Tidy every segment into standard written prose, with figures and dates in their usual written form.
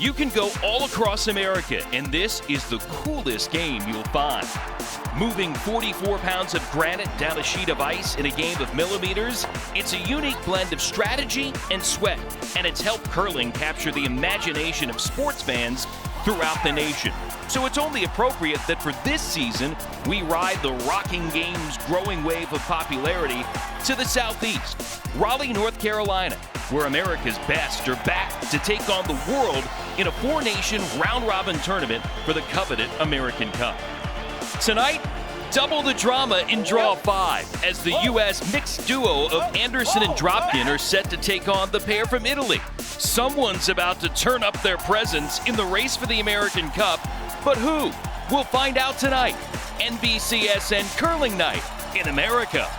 You can go all across America, and this is the coolest game you'll find. Moving 44 pounds of granite down a sheet of ice in a game of millimeters, it's a unique blend of strategy and sweat, and it's helped curling capture the imagination of sports fans throughout the nation. So it's only appropriate that for this season, we ride the rocking game's growing wave of popularity to the southeast, Raleigh, North Carolina, where America's best are back to take on the world in a four-nation round-robin tournament for the coveted American Cup. Tonight, double the drama in Draw 5 as the U.S. mixed duo of Anderson and Dropkin are set to take on the pair from Italy. Someone's about to turn up their presence in the race for the American Cup, but who? We'll find out tonight. NBCSN Curling Night in America.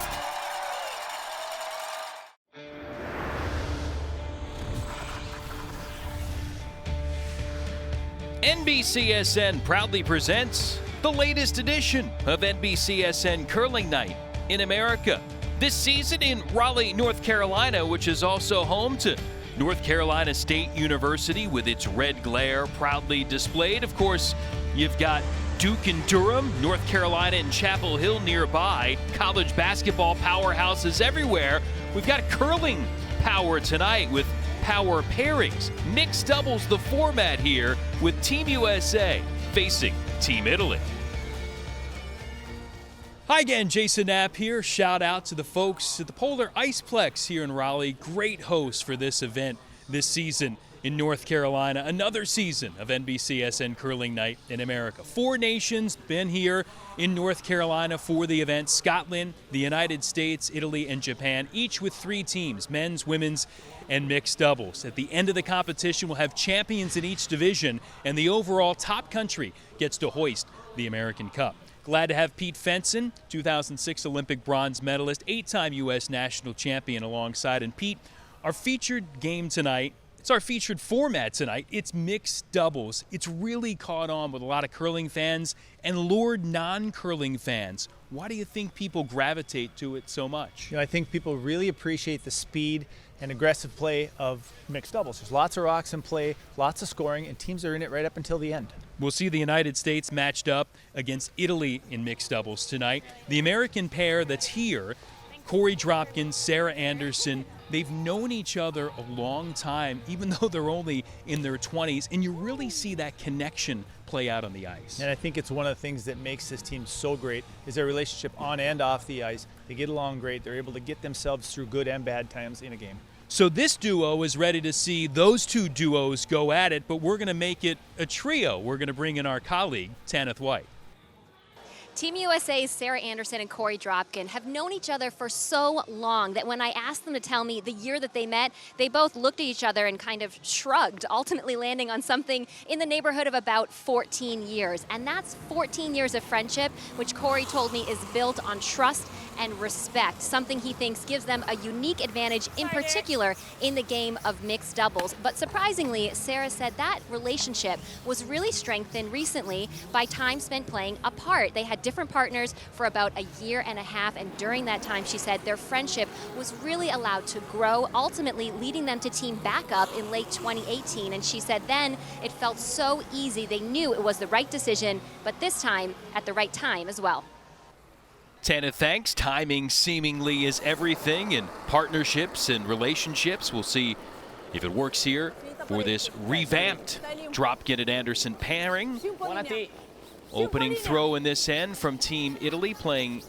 NBCSN proudly presents the latest edition of NBCSN Curling Night in America. This season in Raleigh, North Carolina, which is also home to North Carolina State University with its red glare proudly displayed. Of course, you've got Duke and Durham, North Carolina and Chapel Hill nearby, college basketball powerhouses everywhere. We've got curling power tonight with power pairings. Mixed doubles the format here with Team USA facing Team Italy. Hi again, Jason Knapp here. Shout out to the folks at the Polar Iceplex here in Raleigh. Great host for this event this season in North Carolina. Another season of NBCSN Curling Night in America. Four nations been here in North Carolina for the event. Scotland, the United States, Italy, and Japan, each with three teams, men's, women's, and mixed doubles. At the end of the competition, we'll have champions in each division, and the overall top country gets to hoist the American Cup. Glad to have Pete Fenson, 2006 Olympic bronze medalist, 8-time U.S. national champion alongside. And Pete, our featured game tonight, it's our featured format tonight. It's mixed doubles. It's really caught on with a lot of curling fans and lured non-curling fans. Why do you think people gravitate to it so much? You know, I think people really appreciate the speed and aggressive play of mixed doubles. There's lots of rocks in play, lots of scoring, and teams are in it right up until the end. We'll see the United States matched up against Italy in mixed doubles tonight. The American pair that's here, Corey Dropkin, Sarah Anderson, they've known each other a long time, even though they're only in their 20s, and you really see that connection play out on the ice. And I think it's one of the things that makes this team so great is their relationship on and off the ice. They get along great. They're able to get themselves through good and bad times in a game. So this duo is ready to see those two duos go at it, but we're going to make it a trio. We're going to bring in our colleague, Tanith White. Team USA's Sarah Anderson and Corey Dropkin have known each other for so long that when I asked them to tell me the year that they met, they both looked at each other and kind of shrugged, ultimately landing on something in the neighborhood of about 14 years. And that's 14 years of friendship, which Corey told me is built on trust and respect, something he thinks gives them a unique advantage, in particular in the game of mixed doubles. But surprisingly, Sarah said that relationship was really strengthened recently by time spent playing apart. They had different partners for about a year and a half, and during that time, she said their friendship was really allowed to grow, ultimately leading them to team backup in late 2018. And she said then it felt so easy. They knew it was the right decision, but this time at the right time as well. Tanith, thanks. Timing seemingly is everything in partnerships and relationships. We'll see if it works here for this revamped Dropkin and Anderson pairing. Opening throw in this end from Team Italy, playing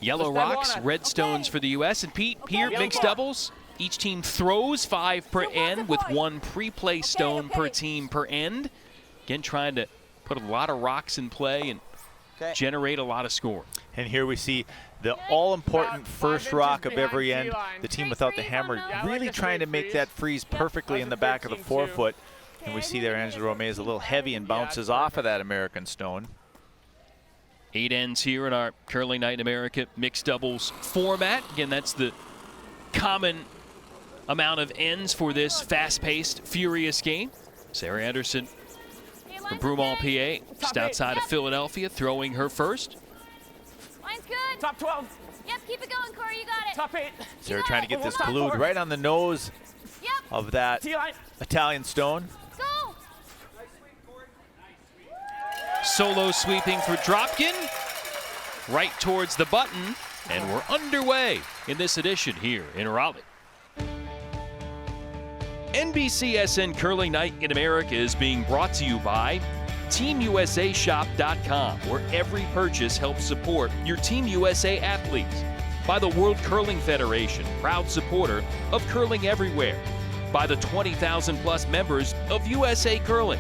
yellow rocks, red stones for the U.S. And Pete, here, mixed doubles. Each team throws 5 per end with 1 pre-play stone per team per end. Again, trying to put a lot of rocks in play and generate a lot of score. And here we see the all-important first rock of every end. The team without the hammer really trying to make that freeze perfectly in the back of the forefoot. And we see there Angela Romay is a little heavy and bounces off of that American stone. 8 ends here in our Curling Night in America mixed doubles format. Again, that's the common amount of ends for this fast-paced, furious game. Sarah Anderson from Broomall, PA, just outside of Philadelphia, throwing her first. Line's good. Top 12. Yep, keep it going, Corey. You got it. Top 8. Sarah trying to get this glued right on the nose of that Italian stone. Go. Solo sweeping for Dropkin, right towards the button, and we're underway in this edition here in Raleigh. NBCSN Curling Night in America is being brought to you by TeamUSAShop.com, where every purchase helps support your Team USA athletes. By the World Curling Federation, proud supporter of curling everywhere. By the 20,000 plus members of USA Curling.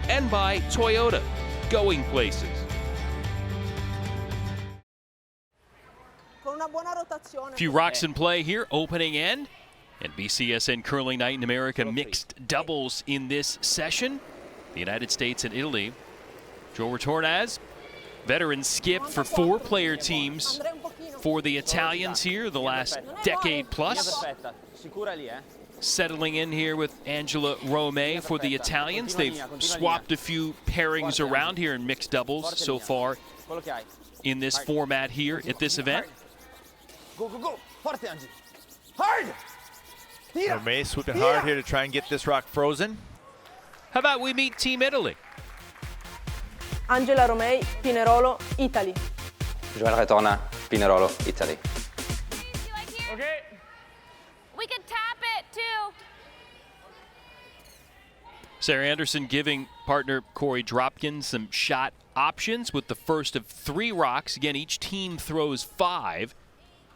And by Toyota, going places. Few rocks in play here, opening end. NBCSN Curling Night in America mixed doubles in this session. The United States and Italy. Joe Retornaz, veteran skip for 4-player teams for the Italians here the last decade plus. Settling in here with Angela Romei for the Italians. They've swapped a few pairings around here in mixed doubles so far in this format here at this event. Go, go, go. Forte, Angie. Hard! Romei swooping hard here to try and get this rock frozen. How about we meet Team Italy? Angela Romei, Pinerolo, Italy. Joel Retorna, Pinerolo, Italy. Okay. We could tap it too. Sarah Anderson giving partner Corey Dropkin some shot options with the first of 3 rocks. Again, each team throws 5.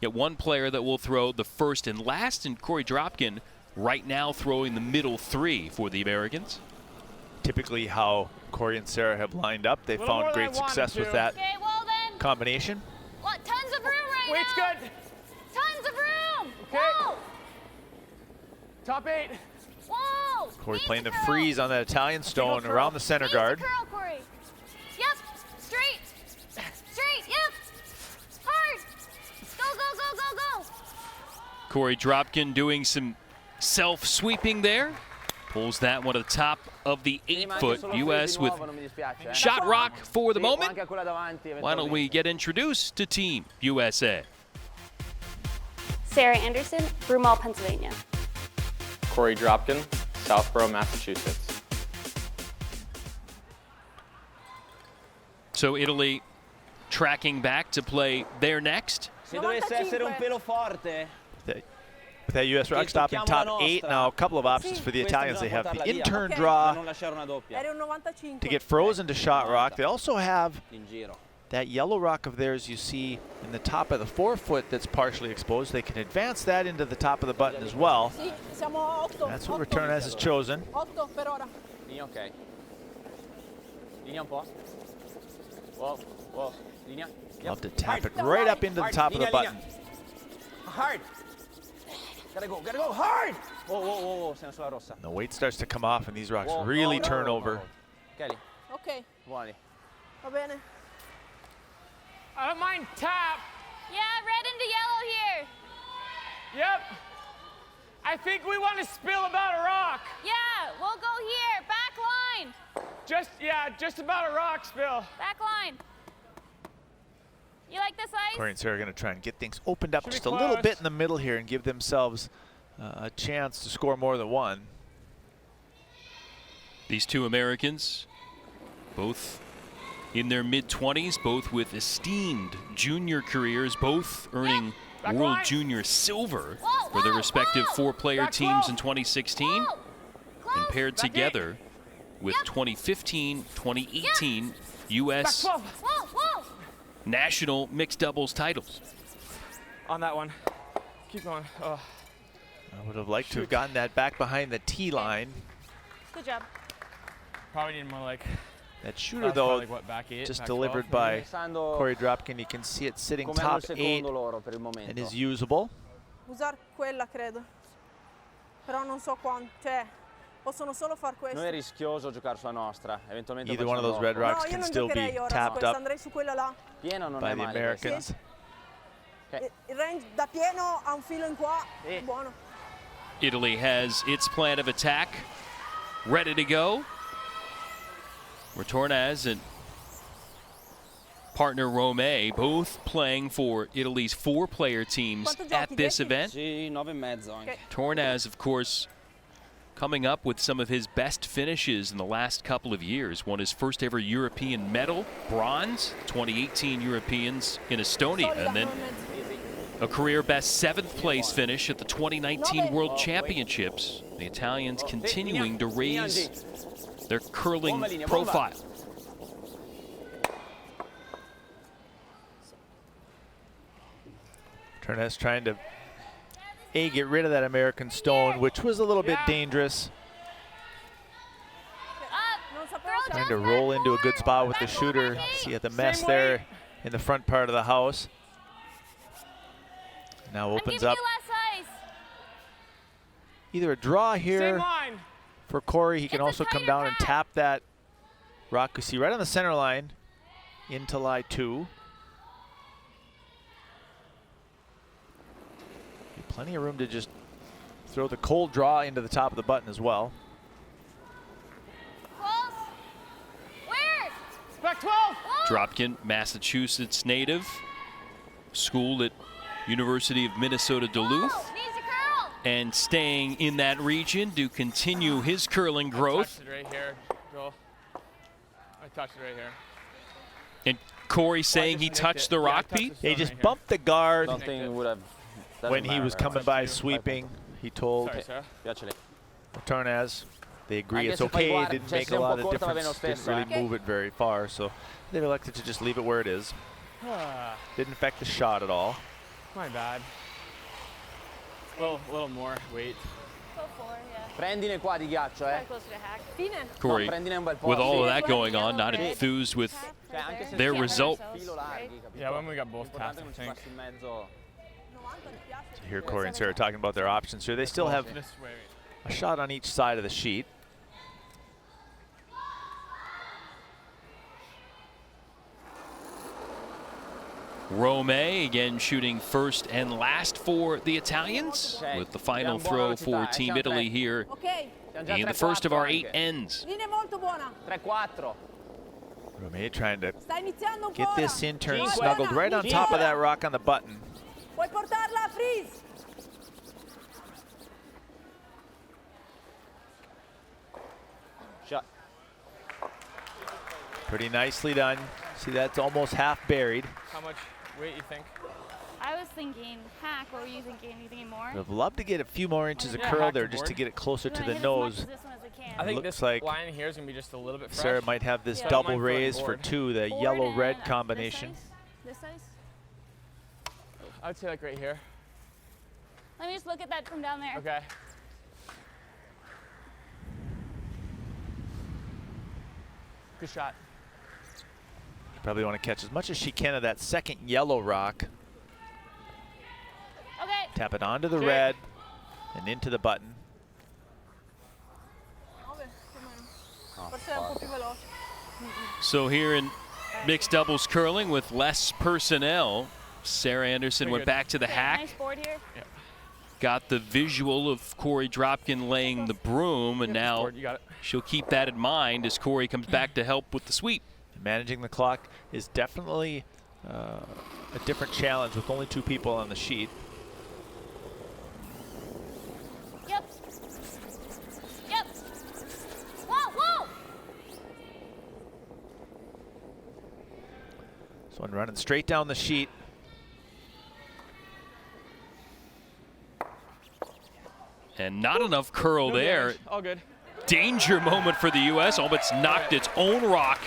Yet one player that will throw the first and last, and Corey Dropkin right now throwing the middle 3 for the Americans. Typically how Corey and Sarah have lined up. They found great success with that combination. What? Tons of room right Weight's now. good. Tons of room. Okay. Whoa. Top 8. Whoa. Corey Needs playing to the curl. freeze on that Italian stone curl. around the center Needs to guard. curl, Corey. Yep. Straight. Straight. Yep. Hard. Go, go, go, go, go. Corey Dropkin doing some self-sweeping there. Pulls that one to the top of the 8-foot U.S. with shot rock for the moment. Why don't we get introduced to Team USA? Sarah Anderson, Broomall, Pennsylvania. Corey Dropkin, Southborough, Massachusetts. So Italy tracking back to play their next. Se dovesse essere un pelo forte. With that U.S. rock stopping top 8, now a couple of options for the Italians. They have the in-turn draw Eri un 95. to get frozen to shot rock. They also have that yellow rock of theirs you see in the top of the 4-foot that's partially exposed. They can advance that into the top of the button as well. Sì, siamo 8. That's what Retornaz has chosen. 8 per ora. Linea ok. Linea un po'. Whoa, whoa. Linea. Love to tap it right up into the top of the button. Hard. Gotta go hard. Whoa, whoa, whoa, whoa. Siamo sulla rossa. The weight starts to come off and these rocks really turn over. Kelly, Ok, buoni. va bene. I don't mind tap. Yeah, red into yellow here. Yep. I think we want to spill about a rock. Yeah, we'll go here. Back line. Just about a rock spill. Back line. You like this ice? Corey and Sarah are going to try and get things opened up Should be just a little close. bit in the middle here and give themselves a chance to score more than one. These two Americans, both in their mid-20s, both with esteemed junior careers, both earning Back World line. Junior silver Whoa, for their whoa, respective whoa. 4-player Back teams 12. in 2016 Whoa. and Close. paired Back eight. together with Yep. 2015, 2018 Back U.S. 12. Whoa, whoa. national mixed doubles titles. On that one. Keep going. Oh. I would have liked to have gotten that back behind the tee line. Good job. Probably need more like. That shooter, That's though, probably, what, back 8, just back delivered 12, by Pensando Corey Dropkin. You can see it sitting come top hanno il 8 secondo loro per il momento. and is usable. Usar quella credo. Però non so quanto. Cioè, possono solo far questo. Non è rischioso giocare sulla nostra, eventualmente Either one of those red No, rocks io can non still be giocherei ora su tapped questa, up andrei su quella là. Pieno non by è the male. Americans. Il range da pieno a un filo in qua, Sì. buono. Italy has its plan of attack ready to go. Retornaz and partner Romei both playing for Italy's 4-player teams Quanto giochi, at this 10? event. Sì, 9,5 anche. Ok. Tornaz, of course, coming up with some of his best finishes in the last couple of years. Won his first ever European medal, bronze, 2018 Europeans in Estonia, and then a career best 7th place finish at the 2019 World Championships. The Italians continuing to raise their curling profile. Ternez trying to get rid of that American stone, which was a little bit dangerous. Trying to roll into a good spot with the shooter. See at the mess there in the front part of the house. Now opens up either a draw here for Corey. He can also come down and tap that rock. You see right on the center line into lie 2. Plenty of room to just throw the cold draw into the top of the button as well. Back 12. Dropkin, Massachusetts native, schooled at University of Minnesota Duluth, and staying in that region to continue his curling growth. I touched it right here, Joel. I touched it right here. And Corey saying he touched the rock, Pete? He just bumped the guard Something would have. when he was coming by sweeping. He told Piacere. Ternez they agree it's okay. It didn't make a lot of difference. Didn't really move it very far, so they elected to just leave it where it is. Didn't affect the shot at all. My bad. A little more weight. Go for it, yeah. Prendine qua di ghiaccio, eh. Closer to hack. Corey, Prendine un bel po'. with all of that going on, not enthused with their result. Yeah, when we got both taps, I think. So here Corey and Sarah talking about their options here. They still have a shot on each side of the sheet. Rome again shooting first and last for the Italians, with the final throw for Team Italy here in the first of our 8 ends. 3-4. Rome trying to get this in turn snuggled right on top of that rock on the button. Shot. Pretty nicely done. See, that's almost half buried. How much weight you think? I was thinking hack. What were you thinking? You thinking more? I'd love to get a few more inches of curl there just to get it closer to the nose. I think looks this like line here is going to be just a little bit fresh. Sarah might have this double raise for 2, the yellow-red combination. This size? I would say like right here. Let me just look at that from down there. Okay. Good shot. You probably want to catch as much as she can of that second yellow rock. Okay. Tap it onto the red and into the button. So here in mixed doubles curling with less personnel, Sarah Anderson went back to the hack. Nice board here. Yeah. Got the visual of Corey Dropkin laying the broom, and now she'll keep that in mind as Corey comes back to help with the sweep. Managing the clock is definitely a different challenge with only 2 people on the sheet. Yep. Yep. Whoa, whoa! This one running straight down the sheet. And not enough curl there. All good. Danger moment for the U.S. Almost knocked its own rock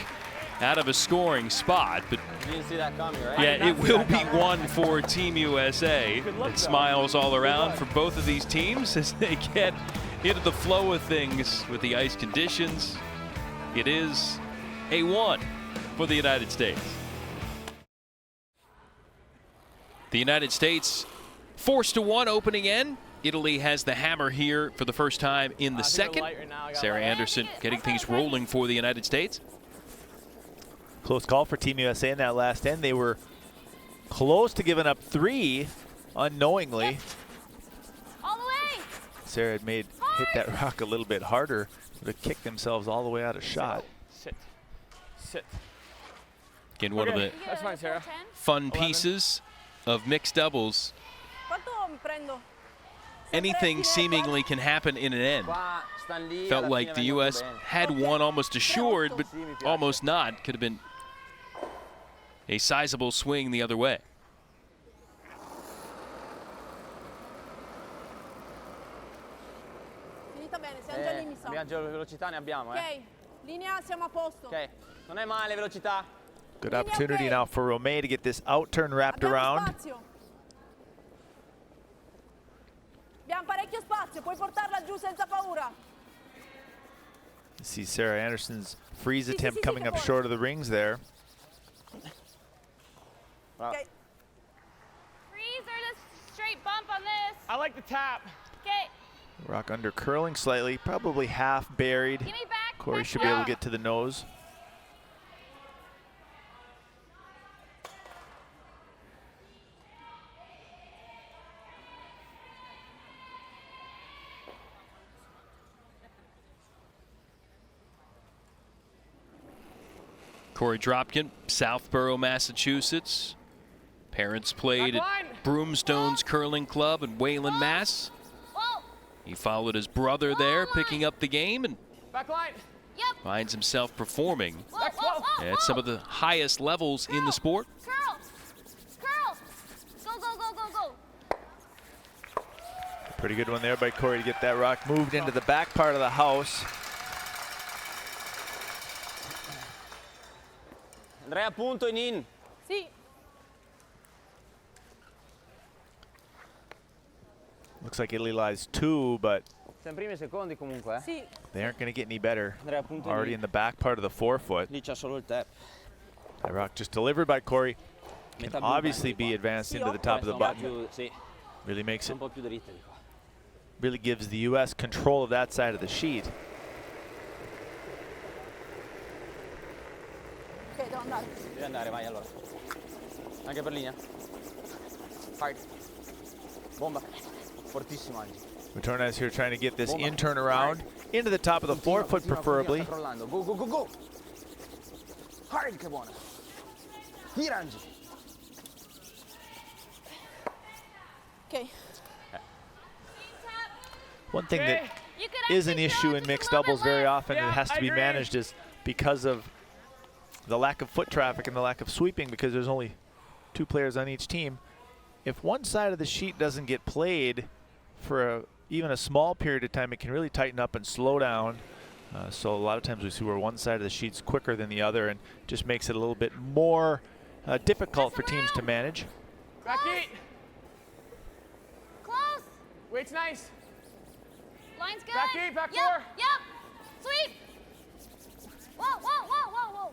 out of a scoring spot. But You didn't see that coming, right? yeah, it will be one for Team USA. And smiles all around for both of these teams as they get into the flow of things with the ice conditions. It is a 1 for the United States. The United States forced to 1 opening end. Italy has the hammer here for the first time in the second. Sarah Anderson getting things rolling for the United States. Close call for Team USA in that last end. They were close to giving up 3 unknowingly. All the way. Sarah had hit that rock a little bit harder. Would have kicked themselves all the way out of shot. Sit. Sit. Again, one of the That's fine, Sarah. fun pieces of mixed doubles. Anything seemingly can happen in an end. Felt like the U.S. had one almost assured, but almost not. Could have been a sizable swing the other way. Finita bene, sei già lì, mi sa. Abbiamo velocità, ne abbiamo, Ok, linea, siamo a posto. Ok, non è male, velocità. Good opportunity now for Romée to get this out turn wrapped around. Spazio. Abbiamo parecchio spazio, puoi portarla giù senza paura. See Sarah Anderson's freeze attempt coming up short of the rings there. Okay. Freeze or the straight bump on this. I like the tap. Okay. Rock under curling slightly, probably half buried. Give me back. Corey should be able to get to the nose. Corey Dropkin, Southborough, Massachusetts. Parents played at Broomstones Curling Club in Wayland, Mass. He followed his brother there, picking up the game, and finds himself performing at some of the highest levels in the sport. Curl. Curl. Go, go, go, go, go. Pretty good one there by Corey to get that rock moved into the back part of the house. Andrea, punto in in. Sì. Looks like Italy lies 2, but Siamo primi e secondi comunque, eh? Sì. they aren't going to get any better. Andrea, punto Already in the back part of the forefoot. Lì c'ha solo il tap. That rock just delivered by Corey. Can Metà obviously blu, be advanced into the top of the button. Really makes it, Un po' più dritte di qua. really gives the U.S. control of that side of the sheet. Ok, devo andare. Devi andare, vai allora. Anche per linea. Hard. Bomba. Fortissimo Angie. Materna here trying to get this in turn around into the top of the forefoot preferably. Go, go, go, go. Hard, che buona. Tira Angie. Ok. One thing that is an issue in mixed doubles very often, and it has to be managed, is because of the lack of foot traffic and the lack of sweeping, because there's only 2 players on each team. If one side of the sheet doesn't get played for even a small period of time, it can really tighten up and slow down. So a lot of times we see where one side of the sheet's quicker than the other, and just makes it a little bit more difficult for teams to manage. Back eight. Close. Weight's nice. Line's good. Back eight, back yep. four. Yep. Sweep. Whoa, whoa, whoa, whoa, whoa.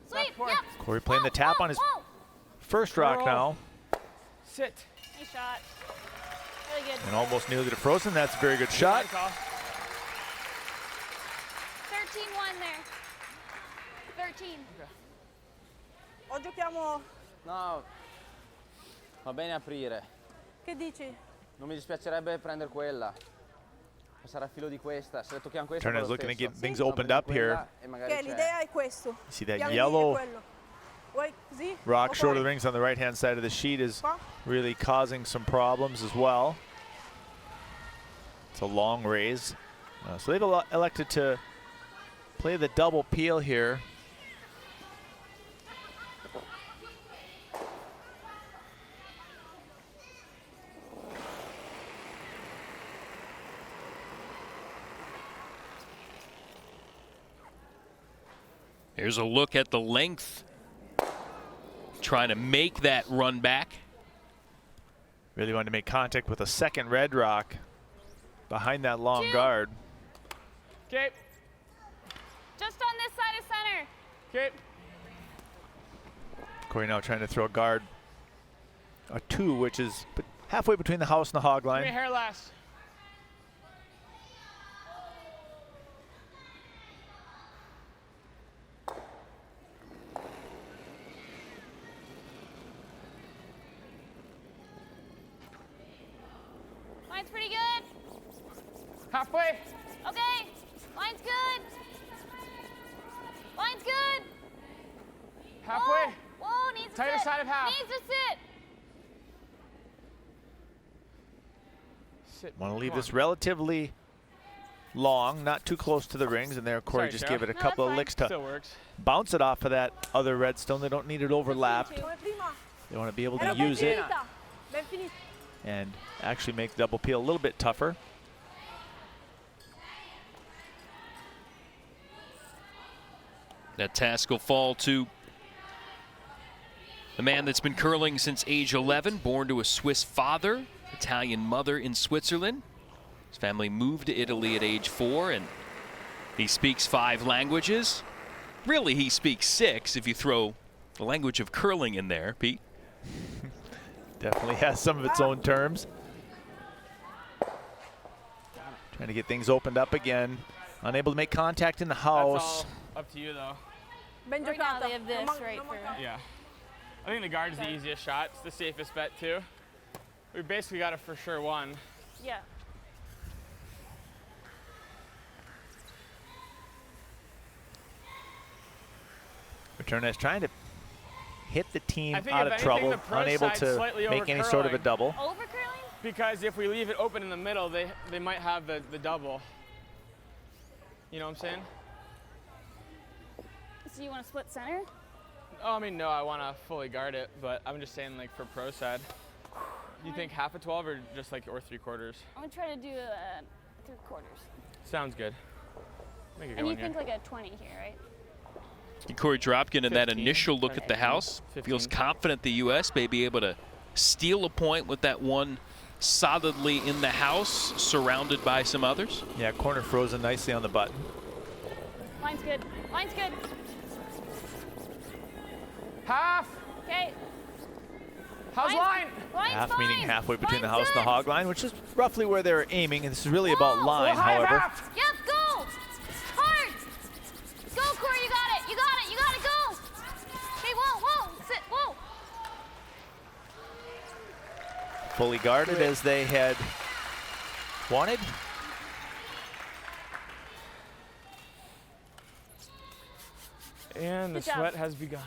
Sweep. four. Yep. Corey playing the tap on his Whoa. first rock now, Sit. Nice shot. Really good. and almost nearly to frozen. That's a very good shot. 13-1 there. 13. O giochiamo... No. Va bene aprire. Che dici? Non mi dispiacerebbe prendere quella. Passare a filo di questa. Se tocchiamo questa. Turner's fa lo looking to stesso. get things Ma opened prendi up here. quella e magari Ok, c'è- l'idea è questo. You see that Piano yellow è quello. Vuoi così? rock O short of poi? the rings on the right-hand side of the sheet is Qua? really causing some problems as well. It's a long raise. So they've elected to play the double peel here. Here's a look at the length. Trying to make that run back. Really wanted to make contact with a second red rock behind that long guard. Okay. Just on this side of center. Okay. Corey now trying to throw a guard, a 2, which is halfway between the house and the hog Give me a line. hair last. Line's pretty good. Halfway. Okay. Line's good. Line's good. Halfway. Whoa, needs to Tighter sit. side of half. Needs to sit. Sit. Want to leave Come this on. relatively long, not too close to the rings, and there Corey Sorry, just Sarah. gave it a No, couple of that's licks Still to works. bounce it off of that other redstone. They don't need it overlapped. Come prima. They want to be able Ero to ben use it finita. Ben finita. and actually make the double peel a little bit tougher. That task will fall to a man that's been curling since age 11, born to a Swiss father, Italian mother in Switzerland. His family moved to Italy at age 4, and he speaks 5 languages. Really, he speaks 6 if you throw the language of curling in there, Pete. Definitely has some of its own terms. Trying to get things opened up again. Unable to make contact in the house. That's all up to you, though. Ben Right now giocata. they have this Non man- right non for- manca- Yeah. I think the guard's the easiest shot. It's the safest bet, too. We basically got it for sure one. Yeah. Returnes trying to hit the team I think out if of anything, trouble, the pro unable side's to slightly make any sort of a over-curling. double. Over curling? Because if we leave it open in the middle, they might have the double. You know what I'm saying? So you want to split center? Oh, I mean, no, I want to fully guard it, but I'm just saying, like, for pro side. Do you think half a 12 or just like, or 3/4? I'm going to try to do 3/4. Sounds good. Make a good And you one here. think like a 20 here, right? Corey Dropkin in that 15, initial look at the 15, house 15. feels confident the U.S. may be able to steal a point with that one solidly in the house, surrounded by some others. Yeah, corner frozen nicely on the button. Line's good. Line's good. Half! Okay. How's line? Line's Half fine. meaning halfway between the Line's house and the good. hog line, which is roughly where they're aiming, and this is really about Whoa, line, High however. half! Yep, go! Hard! Go, Corey, you got it! You got it! You got it! Go! Okay, whoa, whoa! Sit, whoa! Fully guarded as they had wanted. And the Good job. sweat has begun.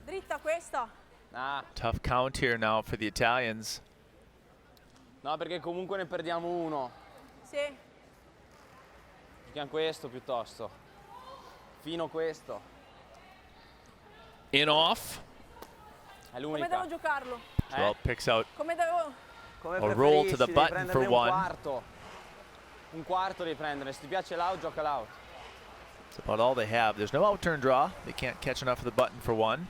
Dritta questa. Nah, Tough count here now for the Italians. no, perché comunque ne perdiamo uno. Sì. Giochiamo questo piuttosto. Fino questo. In off. È Come l'unica. devo giocarlo? Well, picks out Come devo... Come a roll to the preferisci, devi button for prenderne one. Un quarto. Un quarto devi prendere. Se ti piace l'out, gioca l'out. It's about all they have. There's no outturn draw. They can't catch enough of the button for one.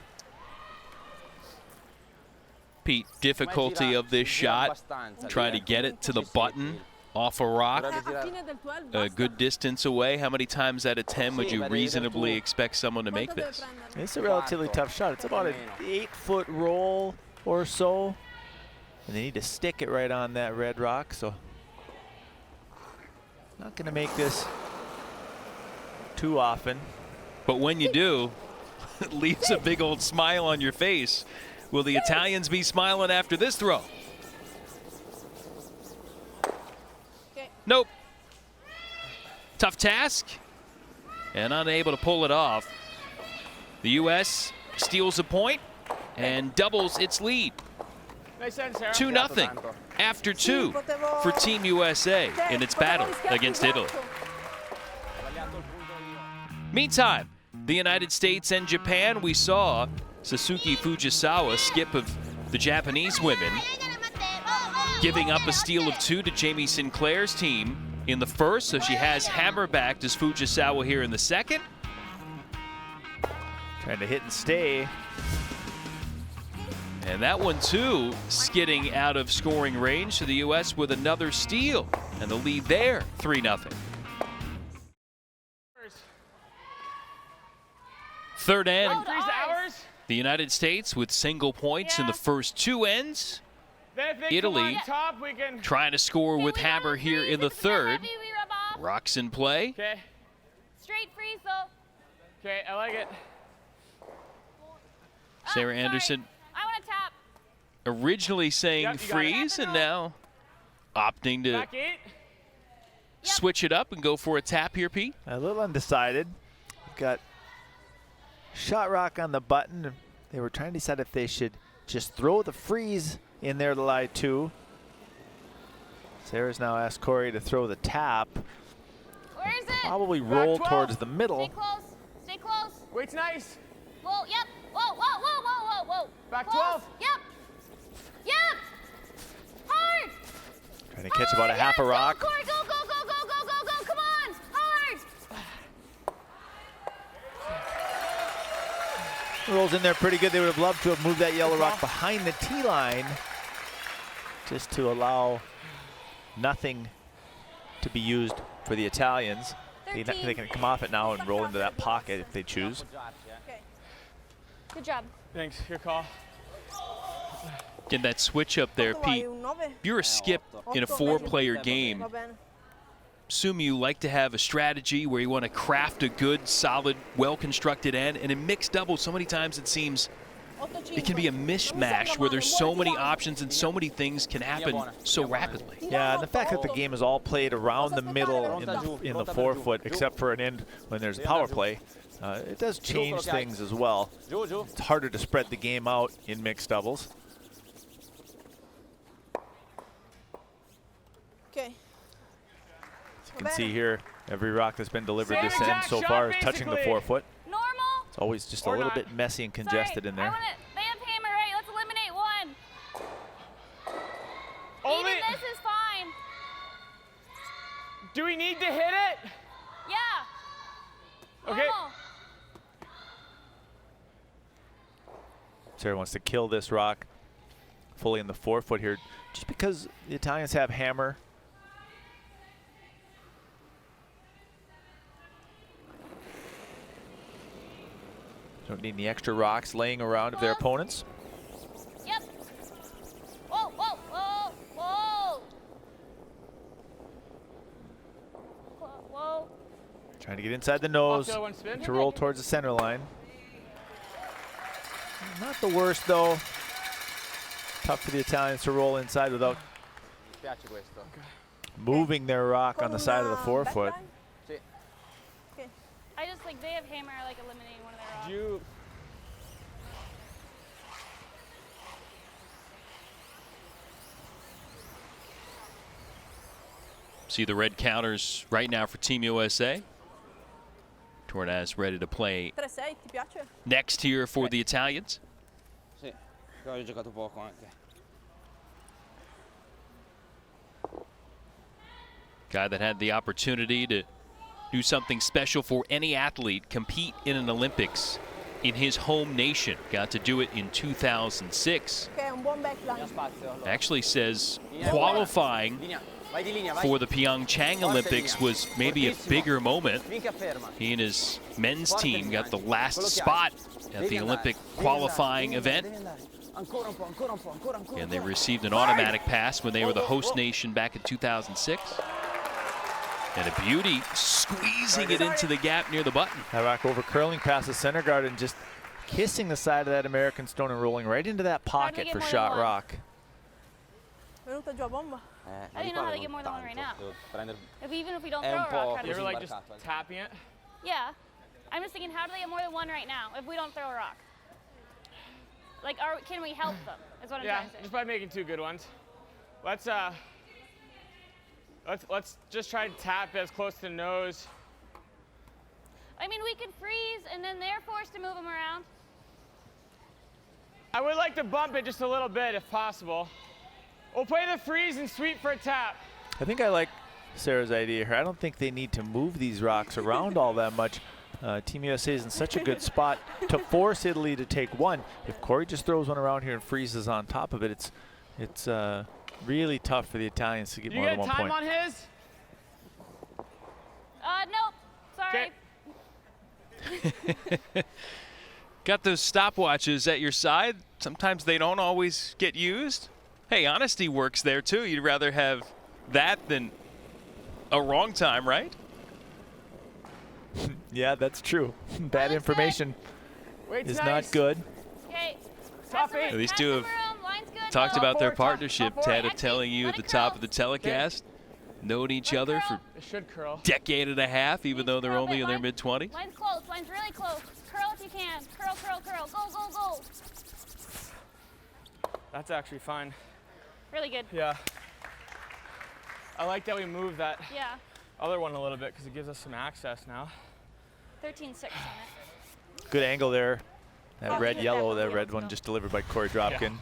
Pete, difficulty of this shot, trying to get it to the button off a rock, A fine del 12 a basta. good distance away. How many times out of 10 would you reasonably expect someone to make Quanto deve this? prendere? It's a relatively tough shot. It's about an 8-foot roll or so. And they need to stick it right on that red rock, so not going to make this too often. But when you do, it leaves a big old smile on your face. Will the Italians be smiling after this throw? Okay. Nope. Tough task and unable to pull it off. The U.S. steals a point and doubles its lead. Makes sense, Sarah. 2-0 after 2 for Team USA in its battle against Italy. Meantime, the United States and Japan, we saw Sasuke Fujisawa, skip of the Japanese women, giving up a steal of 2 to Jamie Sinclair's team in the first, so she has hammer backed as Fujisawa here in the second. Trying to hit and stay. And that one too, skidding out of scoring range to the U.S. with another steal. And the lead there, 3-0. Third end, Increase hours. the United States with single points in the first 2 ends. Then if they Italy come on top, we can. Trying to score with hammer here in the third. Heavy, we rub off. Rocks in play. Okay. Straight freeze though. Okay, I like it. Sarah sorry. Anderson I want to tap. originally saying Yep, you got it. freeze and now opting to Back 8. switch it up and go for a tap here, Pete. A little undecided. Got shot rock on the button. They were trying to decide if they should just throw the freeze in there to lie 2. Sarah's now asked Corey to throw the tap. Where is it? Probably roll Back 12. towards the middle. Stay close. Stay close. Weight's nice. Whoa, yep. Whoa, whoa, whoa, whoa, whoa, whoa. Back Close. 12. Yep. Yep. Hard. Trying to catch about a half a Yes, rock. Go, Corey, go, go, go, go, go, go, go. Come on. Hard. Rolls in there pretty good. They would have loved to have moved that yellow rock behind the tee line just to allow nothing to be used for the Italians. They can come off it now and roll into that pocket if they choose. Good job. Thanks. Your call. Get that switch up there, Quanto vai? Pete. Un 9? If you're a skip in a 4-player game, Va bene. assume you like to have a strategy where you want to craft a good, solid, well-constructed end. And in mixed doubles, so many times it seems it can be a mishmash where there's so many options and so many things can happen so rapidly. Yeah, and the fact that the game is all played around the middle in the 4-foot, except for an end when there's power play, it does change things as well. It's harder to spread the game out in mixed doubles. Ok. As you can see here, every rock that's been delivered this end so far is touching the 4-foot. Normal. It's always just a little bit messy and congested in Sorry, there. they have hammer, right? Let's eliminate one. Only. Even this is fine. Do we need to hit it? Yeah. Okay. Normal. Sarah wants to kill this rock fully in the 4-foot here, just because the Italians have hammer. Don't need any extra rocks laying around of their opponents. Yep. Whoa, whoa, whoa, whoa. Whoa. Trying to get inside the nose Off the one spin. to roll towards the center line. Not the worst though. Tough for the Italians to roll inside without moving their rock on the side of the 4-foot. I just like they have hammer like eliminating one of their rocks. You. See the red counters right now for Team USA. Tornaz ready to play 3-6, ti piace? next here for the Italians. Sì, però ho giocato poco anche. Guy that had the opportunity to do something special for any athlete, compete in an Olympics in his home nation. Got to do it in 2006. Ok, un buon backline. Actually says qualifying for the Pyeongchang Olympics was maybe a bigger moment. He and his men's team got the last spot at the Olympic qualifying event. And they received an automatic pass when they were the host nation back in 2006. And a beauty squeezing it into the gap near the button. That rock over curling past the center guard and just kissing the side of that American stone and rolling right into that pocket for shot rock. Venuta giù a bomba. I didn't know how to get more than one right now. Even if we don't throw a rock, how do You we? ever like just tapping it? Yeah. I'm just thinking, how do they get more than one right now if we don't throw a rock? Like, can we help them? Is what I'm Yeah, trying to say. just by making 2 good ones. Let's just try to tap as close to the nose. I mean, we could freeze, and then they're forced to move them around. I would like to bump it just a little bit if possible. We'll play the freeze and sweep for a tap. I think I like Sarah's idea here. I don't think they need to move these rocks around all that much. Team USA is in such a good spot to force Italy to take one. If Corey just throws one around here and freezes on top of it, it's really tough for the Italians to get You more than get 1 time point. on his? Nope. Sorry. Got those stopwatches at your side. Sometimes they don't always get used. Hey, honesty works there too. You'd rather have that than a wrong time, right? Yeah, that's true. Bad information Weight's is nice. not good. Okay. Top 8. These two have Line's good. talked about their Top four, partnership, top four. Ted, of telling you at the top of the telecast, known each other for It should curl. a decade and a half, even though they're Curl only it, in their line. mid-20s. Line's close. Line's really close. Curl if you can. Curl, curl, curl. Go, go, go. That's actually fine. Really good. Yeah. I like that we moved that. Yeah. other one a little bit because it gives us some access now. 13-6 on it. Good angle there. That red-yellow, that red one just delivered by Corey Dropkin.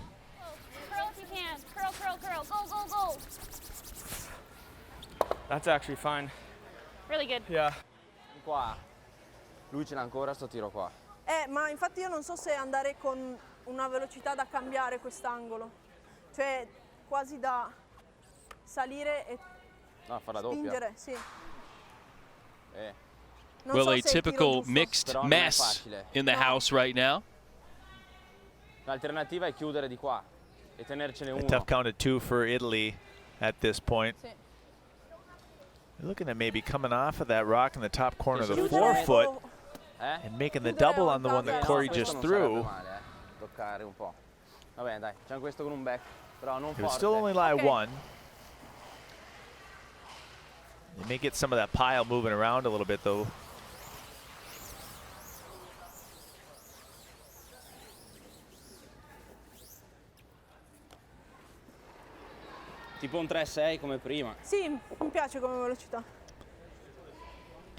Curl if you can. Curl, curl, curl. Go, go, go. That's actually fine. Really good. Yeah. Qua. Lui ce l'ha ancora sto tiro qua. Ma infatti io non so se andare con una velocità da cambiare quest'angolo. Cioè quasi da salire e No, fa la doppia. spingere, sì. Non Well, so a se il tiro typical giusto. mixed Però non è mess facile. in the house right now. L'alternativa è chiudere di qua e tenercene A uno. tough count of 2 for Italy at this point. Sì. They're looking at maybe coming off of that rock in the top corner of the Chiudere 4-foot o- and making the Chiudere double o on the one that alzare. Corey Questo just non threw. sarebbe male, toccare un po'. Va bene, dai, facciamo questo con un back, però non It would forte. still only lie Okay. 1. They may get some of that pile moving around a little bit, though. Tipo un 3-6 come prima. Sì, mi piace come velocità.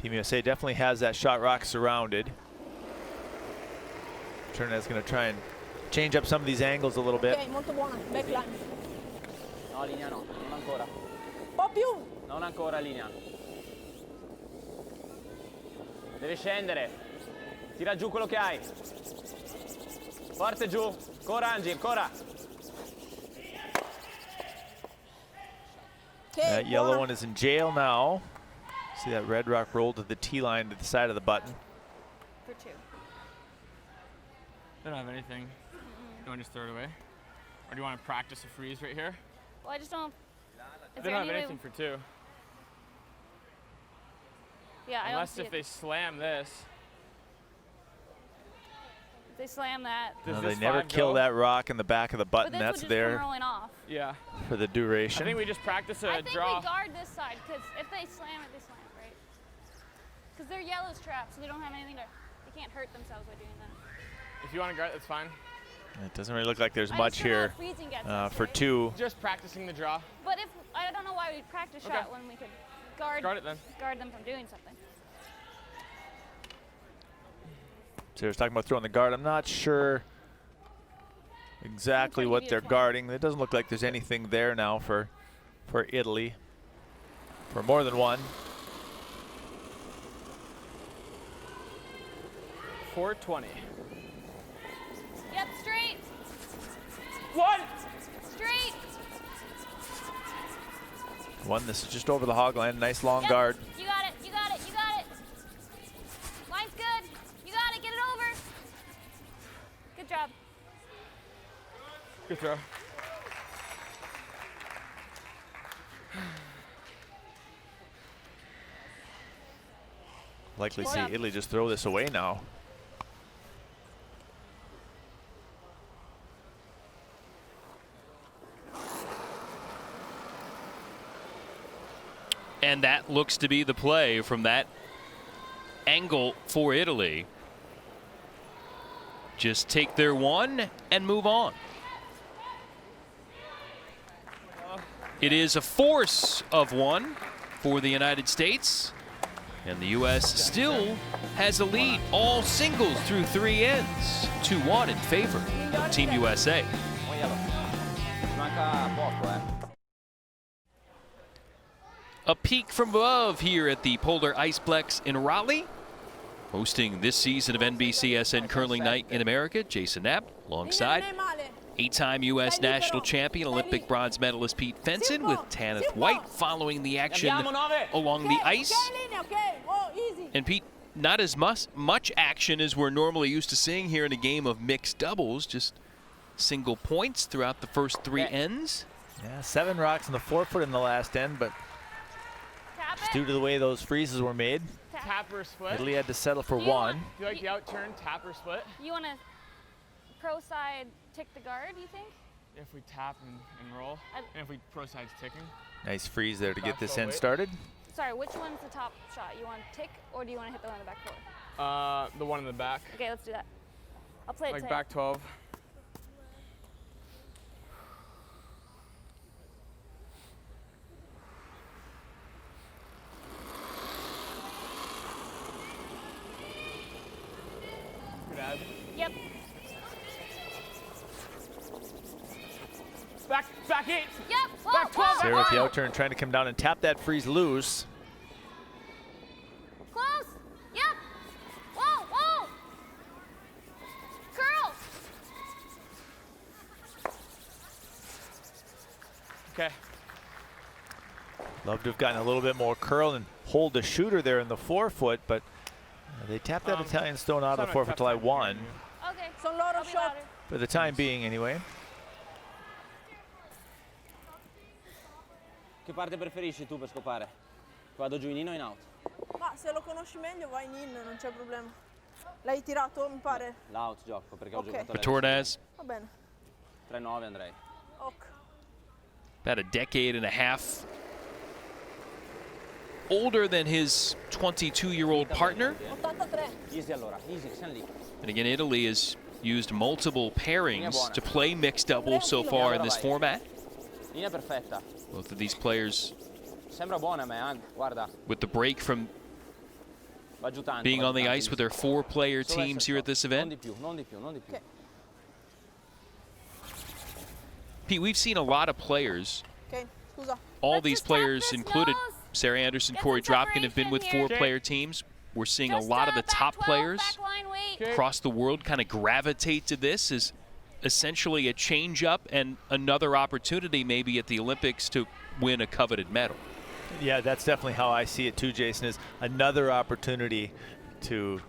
Team USA definitely has that shot rock surrounded. Trinidad's going to try and change up some of these angles a little bit. Ok, molto buona. Backline. No, linea no, non ancora. Un po' più. Non ancora linea. Deve scendere. Tira giù quello che hai. Forte giù. Ancora Angie, ancora. Ok, That yellow buona. one is in jail now. See that red rock roll to the T line to the side of the button. For 2. They don't have anything. You want to just throw it away? Or do you want to practice a freeze right here? Well, I just don't. Is They there don't have any way? anything for 2. Yeah, I don't Unless see if it. they slam this. If they slam that. Does No, this they never 5 kill go? that rock in the back of the But button. this That's would just come there rolling off. Yeah. for the I duration. think we just practice a I think draw. we guard this side because if they slam it, they slam it, right? Because they're yellow straps, so they don't have anything to. They can't hurt themselves by doing that. If you want to guard, that's fine. It doesn't really look like there's I much just don't know here if freezing gets us, for right? 2. Just practicing the draw. But if I don't know why we'd practice Okay. shot when we could guard Guard it then. guard them from doing something. So was talking about throwing the guard. I'm not sure exactly what they're guarding. It doesn't look like there's anything there now for Italy. For more than one. 420. Yep, straight, One! straight. One, this is just over the hog line. Nice long Yep. guard. You got it, you got it, you got it. Line's good. You got it, get it over. Good job. Good throw. Likely Hold see up. Italy just throw this away now. And that looks to be the play from that angle for Italy. Just take their one and move on. It is a force of 1 for the United States. And the U.S. still has a lead, all singles through 3 ends. 2-1 in favor of Team USA. Manca poco, A peek from above here at the Polar Iceplex in Raleigh. Hosting this season of NBCSN Curling Night in America, Jason Knapp alongside Non è male. 8-time U.S. national champion, Olympic bronze medalist Pete Fenson, with Tanith White following the action along the ice. Ok, linea, ok. Oh, easy. And Pete, not as much action as we're normally used to seeing here in a game of mixed doubles, just single points throughout the first 3 ends. Yeah, 7 rocks in the 4-foot in the last end, but Tap just it. due to the way those freezes were made, Tap or split. Italy had to settle for Do you 1. Do you like the outturn, tap or split? You want to pro side tick the guard, you think? If we tap and roll, and if we pro side's ticking. Nice freeze there to get Back this row end weight. started. Sorry, which one's the top shot? You want to tick or do you want to hit the one in the back door? The one in the back. Okay, let's do that. I'll play it Like safe. back 12. ahead. Yep. Back 8. Yep. Whoa, Back 12. Sarah with the out turn trying to come down and tap that freeze loose. Close. Yep. Whoa, whoa. Curl. Okay. Love to have gotten a little bit more curl and hold the shooter there in the forefoot, but they tapped that Italian stone out of the forefoot till I won. Okay. Sono loro I'll be shot. louder. For the time being, anyway. Che parte preferisci tu per scopare? Vado giù in in o in out? Ma se lo conosci meglio vai in, non c'è problema. L'hai tirato, mi pare? L'out gioco perché ho Ok. giocato alle Torres, Va bene. 3-9 andrei. Ok. about a decade and a half older than his 22-year-old partner. 83. Easy allora, easy, siamo lì. And again, Italy has used multiple pairings to play mixed doubles so far in this format. Linea perfetta. Both of these players Sembra buona me, guarda. with the break from Va giù tanto. being va on giù the tanto, ice with easy. their 4-player Solo teams essere here at forte. this Non event. di più, non di più, non di più. Ok. Pete, we've seen a lot of players. Ok, scusa. All Let's these just tap players, this included nose. Sarah Anderson, Get Corey some Dropkin, have been with separation here. 4-player teams. We're seeing a Just, lot of the back top 12, players back line weight. Okay. across the world kind of gravitate to this as essentially a change-up and another opportunity maybe at the Olympics to win a coveted medal. Yeah, that's definitely how I see it too, Jason, is another opportunity to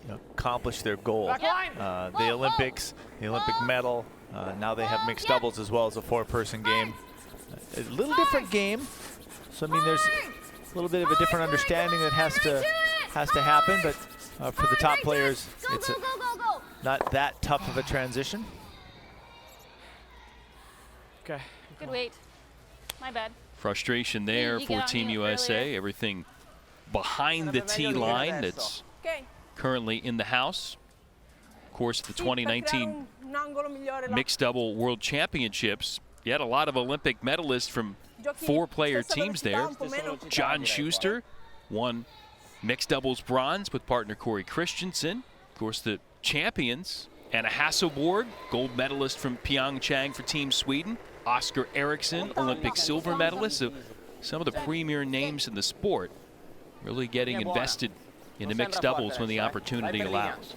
accomplish their goal. Back line. The Olympics, the Olympic medal. Now they have mixed doubles as well as a 4-person game. A little different game. So I mean, there's a little bit of a different understanding that has to happen, but for the top players, Go, it's go, go, go, go. not that tough of a transition. Okay. Good weight. My bad. Frustration there You for get on Team you USA. earlier. Everything behind the tee line that's Ok. currently in the house. Of course, the Sì, per 2019 creare un angolo migliore là. Mixed Double World Championships. You had a lot of Olympic medalists from Giochi 4-player stessa teams velocità, there. un po' meno. John Schuster won mixed doubles bronze with partner Corey Christensen. Of course, the champions, Anna Hasselborg, gold medalist from Pyeongchang for Team Sweden. Oscar Eriksson, Olympic silver medalist. So some of the premier names in the sport really getting invested in the mixed doubles when the opportunity allows.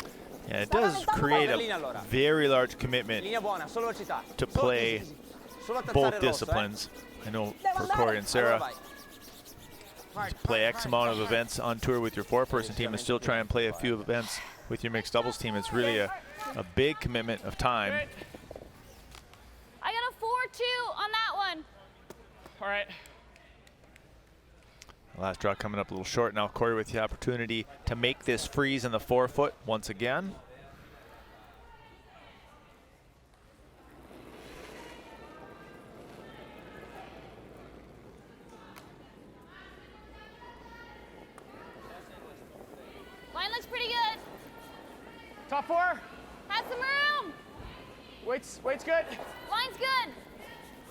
Yeah, it does create a very large commitment Linea buona, solo velocità. to Solo play easy. Solo attrezzare both rosso, disciplines. I know for Devo Corey and andare. Sarah, Allora vai. play X amount of events on tour with your 4-person team and still try and play a few events with your mixed doubles team. It's really a big commitment of time. I got a 4-2 on that one. All right. Last draw coming up a little short now. Corey with the opportunity to make this freeze in the 4-foot once again. Line looks pretty good. Top 4. Has some room. Weight's good. Line's good.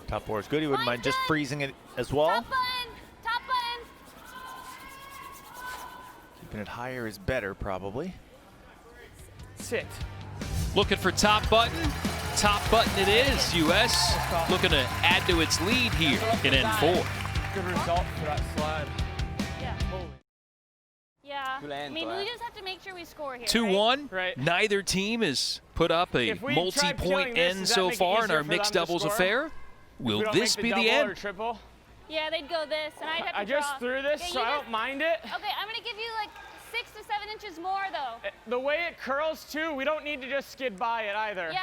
Top 4 is good. He wouldn't Line's mind just good. freezing it as well. Top button. Top button. Keeping it higher is better, probably. Sit. Looking for top button. Top button it is. U.S. looking to add to its lead here in N4. Good result for that slide. Yeah. Yeah. Più lento, I mean, we just have to make sure we score here. 2-1. Right. Neither team has put up a If we tried multi-point killing this, end does that so make it far in easier our for mixed them to doubles score? affair. If Will we don't this make be double the end? Or triple? Yeah, they'd go this, and I'd have to I just draw. threw this, Yeah, so you I just- don't mind it. Okay, I'm gonna give you like 6 to 7 inches more, though. The way it curls too, we don't need to just skid by it either. Yeah.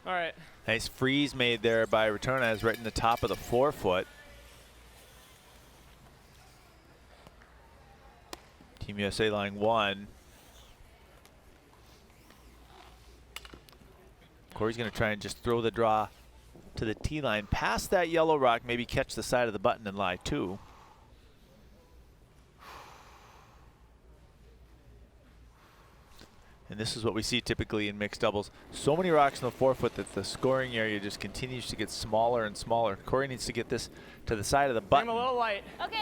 All right. Nice freeze made there by Retornaz right in the top of the 4-foot. Team USA line 1. Corey's going to try and just throw the draw to the tee line past that yellow rock, maybe catch the side of the button and lie 2. And this is what we see typically in mixed doubles. So many rocks in the 4-foot that the scoring area just continues to get smaller and smaller. Corey needs to get this to the side of the I'm button a little light. Okay,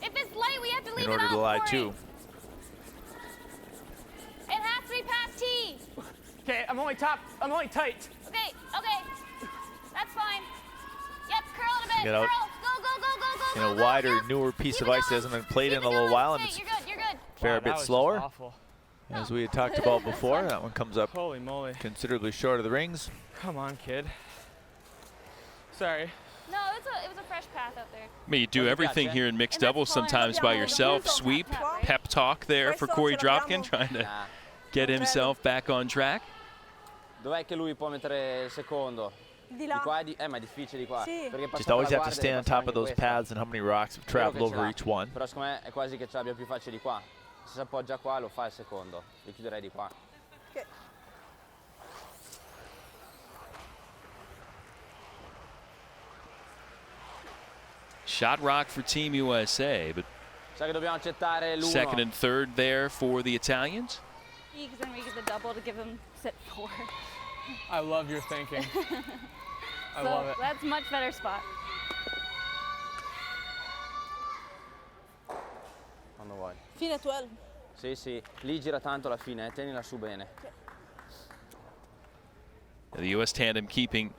if it's light, we have to leave in it order up to lie for it. 2. It has to be past I'm only tight. Okay, okay. That's fine. Yep, curl it a bit. Get Curl. out. Go, go, go, go, go, In go, a go. wider, Yep. newer piece Keep of it ice that going. hasn't been played Keep in it a little going. while, and Okay, it's you're good, you're good. a fair Wow, that bit was just slower. awful. As we had talked about before, that one comes up Holy moly. considerably short of the rings. Come on, kid. Sorry. No, it was a fresh path out there. I mean, you do everything here in mixed And that's doubles fine. sometimes by Yeah, yourself. yeah. Sweep, Right? pep talk there for Corey Dropkin, trying to Nah. get himself back on track. Dov'è che lui può mettere il secondo? Di là. Di qua ma è difficile di qua. Sì. Perché Just passata always la have to guardia stay deve on passare top of anche those questa. pads and how many rocks have Vero traveled che ce over l'ha, each one. Però secondo me è quasi che ce l'abbia più facile di qua. Se si appoggia qua lo fa il secondo. Io chiuderei di qua. Ok. Shot rock for Team USA, but Sa che dobbiamo accettare l'1. second and third there for the Italians. Because then we get the double to give him sit 4. I love your thinking. I So love it. that's much better spot. Quando vuoi. Fine 12. Sì, sì. Lì gira tanto alla fine, tenila su bene. The U.S. tandem keeping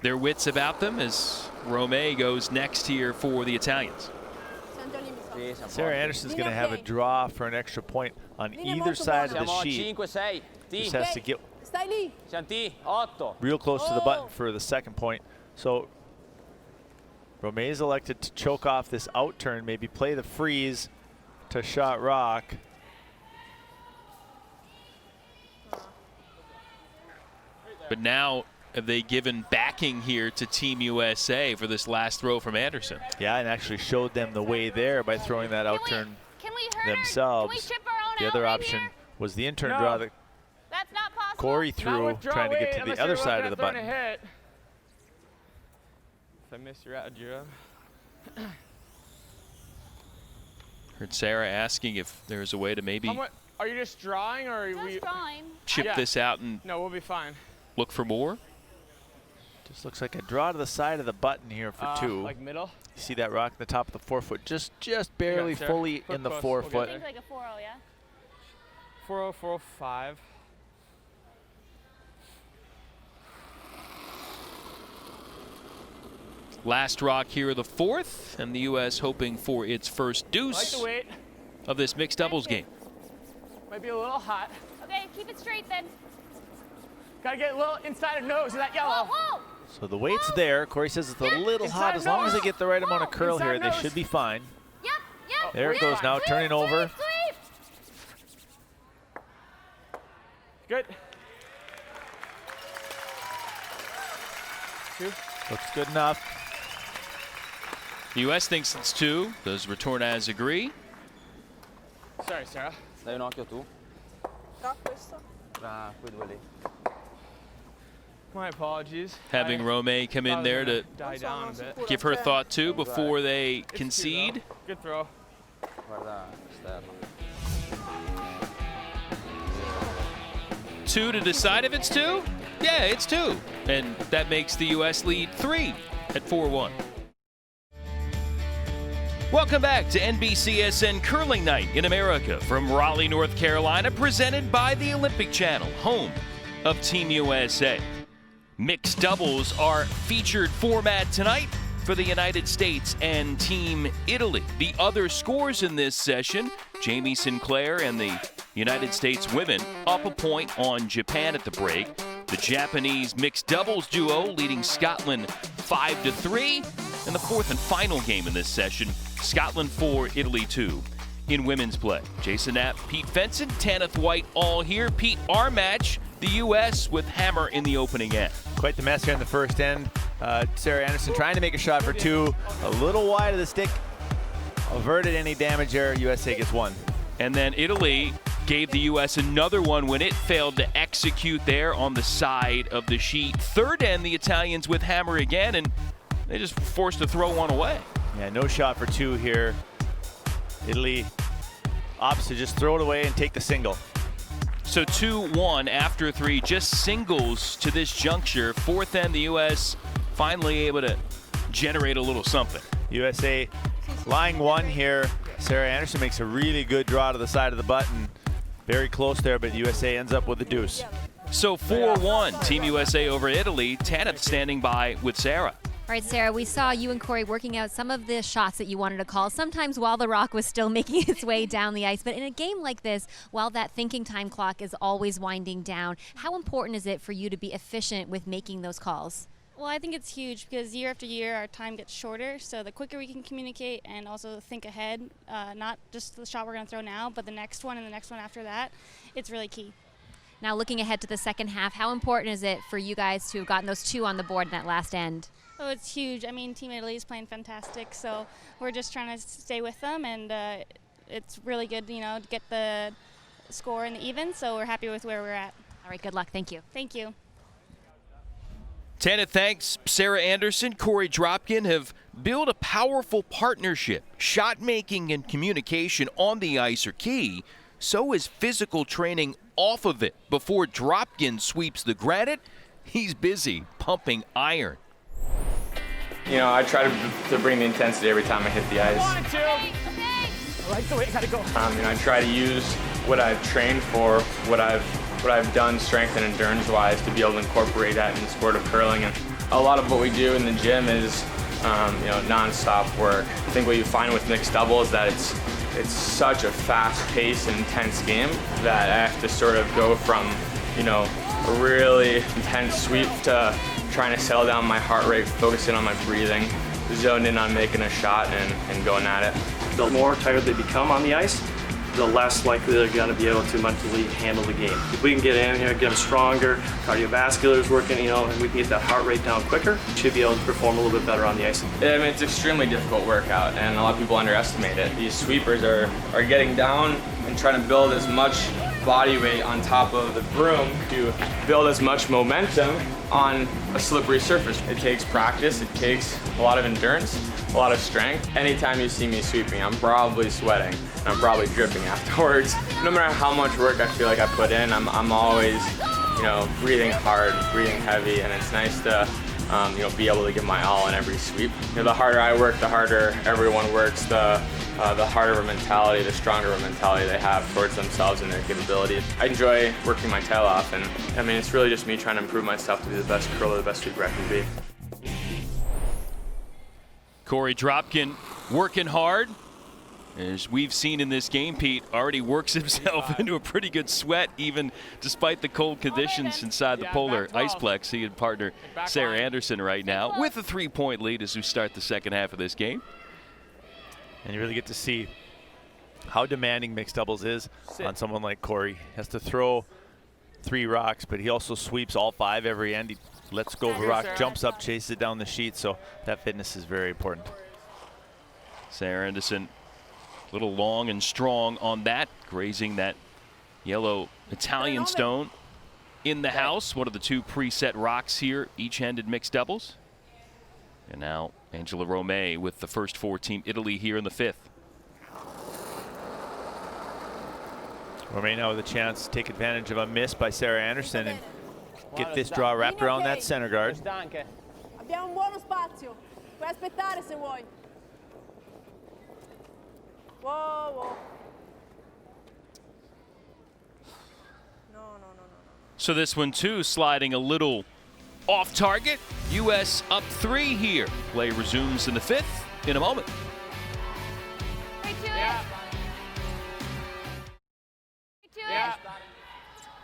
their wits about them as Romei goes next here for the Italians. Senti al limite. Sì, siamo Sarah forti. Anderson's going to have a draw for an extra point on either side of the Siamo a sheet. 5, 6. T. Just has to get Stai lì. Siamo T. 8. real close to the Oh. button for the second point. So Romei's elected to choke off this out turn, maybe play the freeze to shot rock. But now have they given backing here to Team USA for this last throw from Anderson? Yeah, and actually showed them the way there by throwing that out turn Can we hurt themselves. Can we chip our own The out other right option here? was the in-turn No. draw that That's not possible. Corey Not threw, withdraw, trying to get wait, to unless the other you're side looking of the at throwing button. a hit. If I miss, you're out, Jiro. Heard Sarah asking if there's a way to maybe How much, are you just drawing or are we? Just drawing. chip Yeah. this out and No, we'll be fine. look for more. Just looks like a draw to the side of the button here for two. Like middle? You see that rock in the top of the 4 foot, just barely Sarah. fully Put in the close, 4 we'll get foot. there. Think like a 4-0, yeah? 4-0, 4-5. Last rock here of the fourth, and the U.S. hoping for its first I like deuce the weight. of this mixed doubles game. Might be a little hot. Okay, keep it straight then. Gotta get a little inside of nose of that yellow. Whoa, whoa! So the weight's there. Corey says it's a little hot. Inside As long as they nose. get the right amount of curl Inside here, they nose. should be fine. Yep, yep. There it yep. goes now, Sweep, turning over. Sweep, sweep. Good. 2. Looks good enough. The U.S. thinks it's 2. Does Retornaz agree? Sorry, Sarah. Dai un occhio tu. Tra questo. Tra quei due lì. My apologies. Having I Romei come in thought it there was to gonna die down a bit. give her thought too Right. before they It's 2 concede. though. Good throw. Guarda esterno. 2 to decide if it's 2? Yeah, it's 2. And that makes the U.S. lead 3 at 4-1. Welcome back to NBCSN Curling Night in America from Raleigh, North Carolina, presented by the Olympic Channel, home of Team USA. Mixed doubles are featured format tonight for the United States and Team Italy. The other scores in this session, Jamie Sinclair and the United States women up a point on Japan at the break. The Japanese mixed doubles duo leading Scotland 5-3. And the fourth and final game in this session, Scotland 4, Italy 2. In women's play, Jason Knapp, Pete Fenson, Tanith White all here. Pete, our match, the U.S. with Hammer in the opening end. Quite the mess here in the first end. Sarah Anderson trying to make a shot for 2. A little wide of the stick. Averted any damage there. USA gets 1. And then Italy gave the U.S. another one when it failed to execute there on the side of the sheet. Third end, the Italians with Hammer again, and they just forced to throw one away. Yeah, no shot for 2 here. Italy opts to just throw it away and take the single. So 2-1 after 3, just singles to this juncture. Fourth end, the U.S. finally able to generate a little something. USA lying 1 here. Sarah Anderson makes a really good draw to the side of the button. Very close there, but USA ends up with a deuce. So 4-1, Team USA over Italy. Tanith standing by with Sarah. All right, Sarah, we saw you and Corey working out some of the shots that you wanted to call, sometimes while the rock was still making its way down the ice. But in a game like this, while that thinking time clock is always winding down, how important is it for you to be efficient with making those calls? Well, I think it's huge because year after year our time gets shorter, so the quicker we can communicate and also think ahead, not just the shot we're going to throw now, but the next one and the next one after that, it's really key. Now looking ahead to the second half, how important is it for you guys to have gotten those 2 on the board in that last end? Oh, it's huge. I mean, Team Italy is playing fantastic, so we're just trying to stay with them, and it's really good, you know, to get the score in the even, so we're happy with where we're at. All right, good luck. Thank you. Thank you. Tanith thanks Sarah Anderson, Corey Dropkin have built a powerful partnership. Shot making and communication on the ice are key. So is physical training off of it. Before Dropkin sweeps the granite, he's busy pumping iron. You know, I try to bring the intensity every time I hit the ice. I like the way it gotta go. I try to use what I've trained for, what I've done strength and endurance wise to be able to incorporate that in the sport of curling. And a lot of what we do in the gym is non-stop work. I think what you find with mixed double is that it's such a fast-paced and intense game that I have to sort of go from, a really intense sweep to trying to settle down my heart rate, focusing on my breathing, zoned in on making a shot and going at it. The more tired they become on the ice, the less likely they're going to be able to mentally handle the game. If we can get in here, get them stronger, cardiovascular is working, and we can get that heart rate down quicker, we should be able to perform a little bit better on the ice. I mean, it's an extremely difficult workout, and a lot of people underestimate it. These sweepers are getting down and trying to build as much body weight on top of the broom to build as much momentum on a slippery surface. It takes practice, it takes a lot of endurance, a lot of strength. Anytime you see me sweeping, I'm probably sweating, and I'm probably dripping afterwards. No matter how much work I feel like I put in, I'm always, breathing hard, breathing heavy, and it's nice to be able to give my all in every sweep. The harder I work, the harder everyone works, the harder of a mentality, the stronger of a mentality they have towards themselves and their capabilities. I enjoy working my tail off, and it's really just me trying to improve myself to be the best curler, the best sweeper I can be. Corey Dropkin working hard. As we've seen in this game, Pete already works himself into a pretty good sweat, even despite the cold conditions inside the Polar Iceplex. He and partner Sarah Anderson right now with a 3-point lead as we start the second half of this game. And you really get to see how demanding mixed doubles is on someone like Corey. He has to throw 3 rocks, but he also sweeps all 5 every end. He lets go of a rock, jumps up, chases it down the sheet, so that fitness is very important. Sarah Anderson, a little long and strong on that, grazing that yellow Italian stone in the house. One of the 2 preset rocks here, each-handed mixed doubles. And now Angela Romay with the first 4 Team Italy here in the 5th. Romay now with a chance to take advantage of a miss by Sarah Anderson and get this draw wrapped around that center guard. Abbiamo un buono spazio. Puoi aspettare se vuoi. Whoa. No. So this one too sliding a little off target. U.S. up 3 here. Play resumes in the 5th in a moment.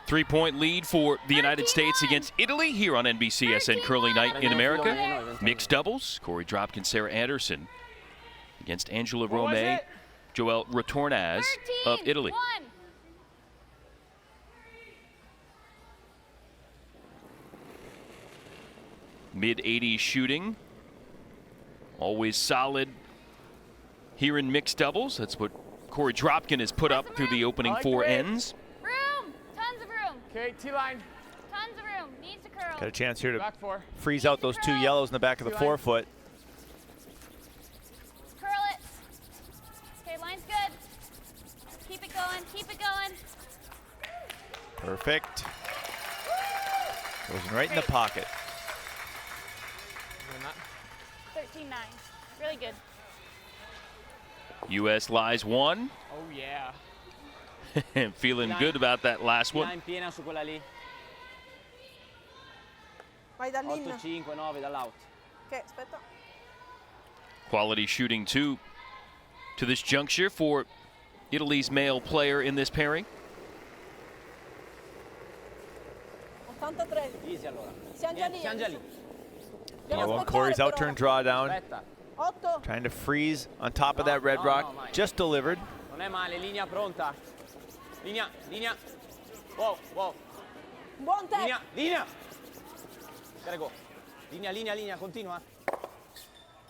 3-point lead for the United States against Italy here on NBCSN Curling Night in America. Mixed doubles, Corey Dropkin, Sarah Anderson against Angela Romay, Joelle Retornaz of Italy. Mid-80s shooting, always solid here in mixed doubles. That's what Corey Dropkin has put up through the opening 4 ends. Room, tons of room. Okay, T-line. Tons of room, needs to curl. Got a chance here to freeze out those 2 yellows in the back of the forefoot. Curl it. Okay, line's good. Keep it going, keep it going. Perfect. Goes right in the pocket. 13-9, really good. U.S. lies 1. Oh, yeah. Feeling good about that last Là one. in piena su quella lì. Vai dall'in. 8-5-9 dall'out. Ok, aspetta. Quality shooting too to this juncture for Italy's male player in this pairing. 83. Easy allora. Siamo già lì. Siamo già lì. Well, Corey's out-turn drawdown. Aspetta. 8. Trying to freeze on top of that red rock. Just delivered. Non è male, linea pronta. Linea, linea. Wow, wow. Buon tech. Linea, linea. Prego. Linea, linea, linea, continua.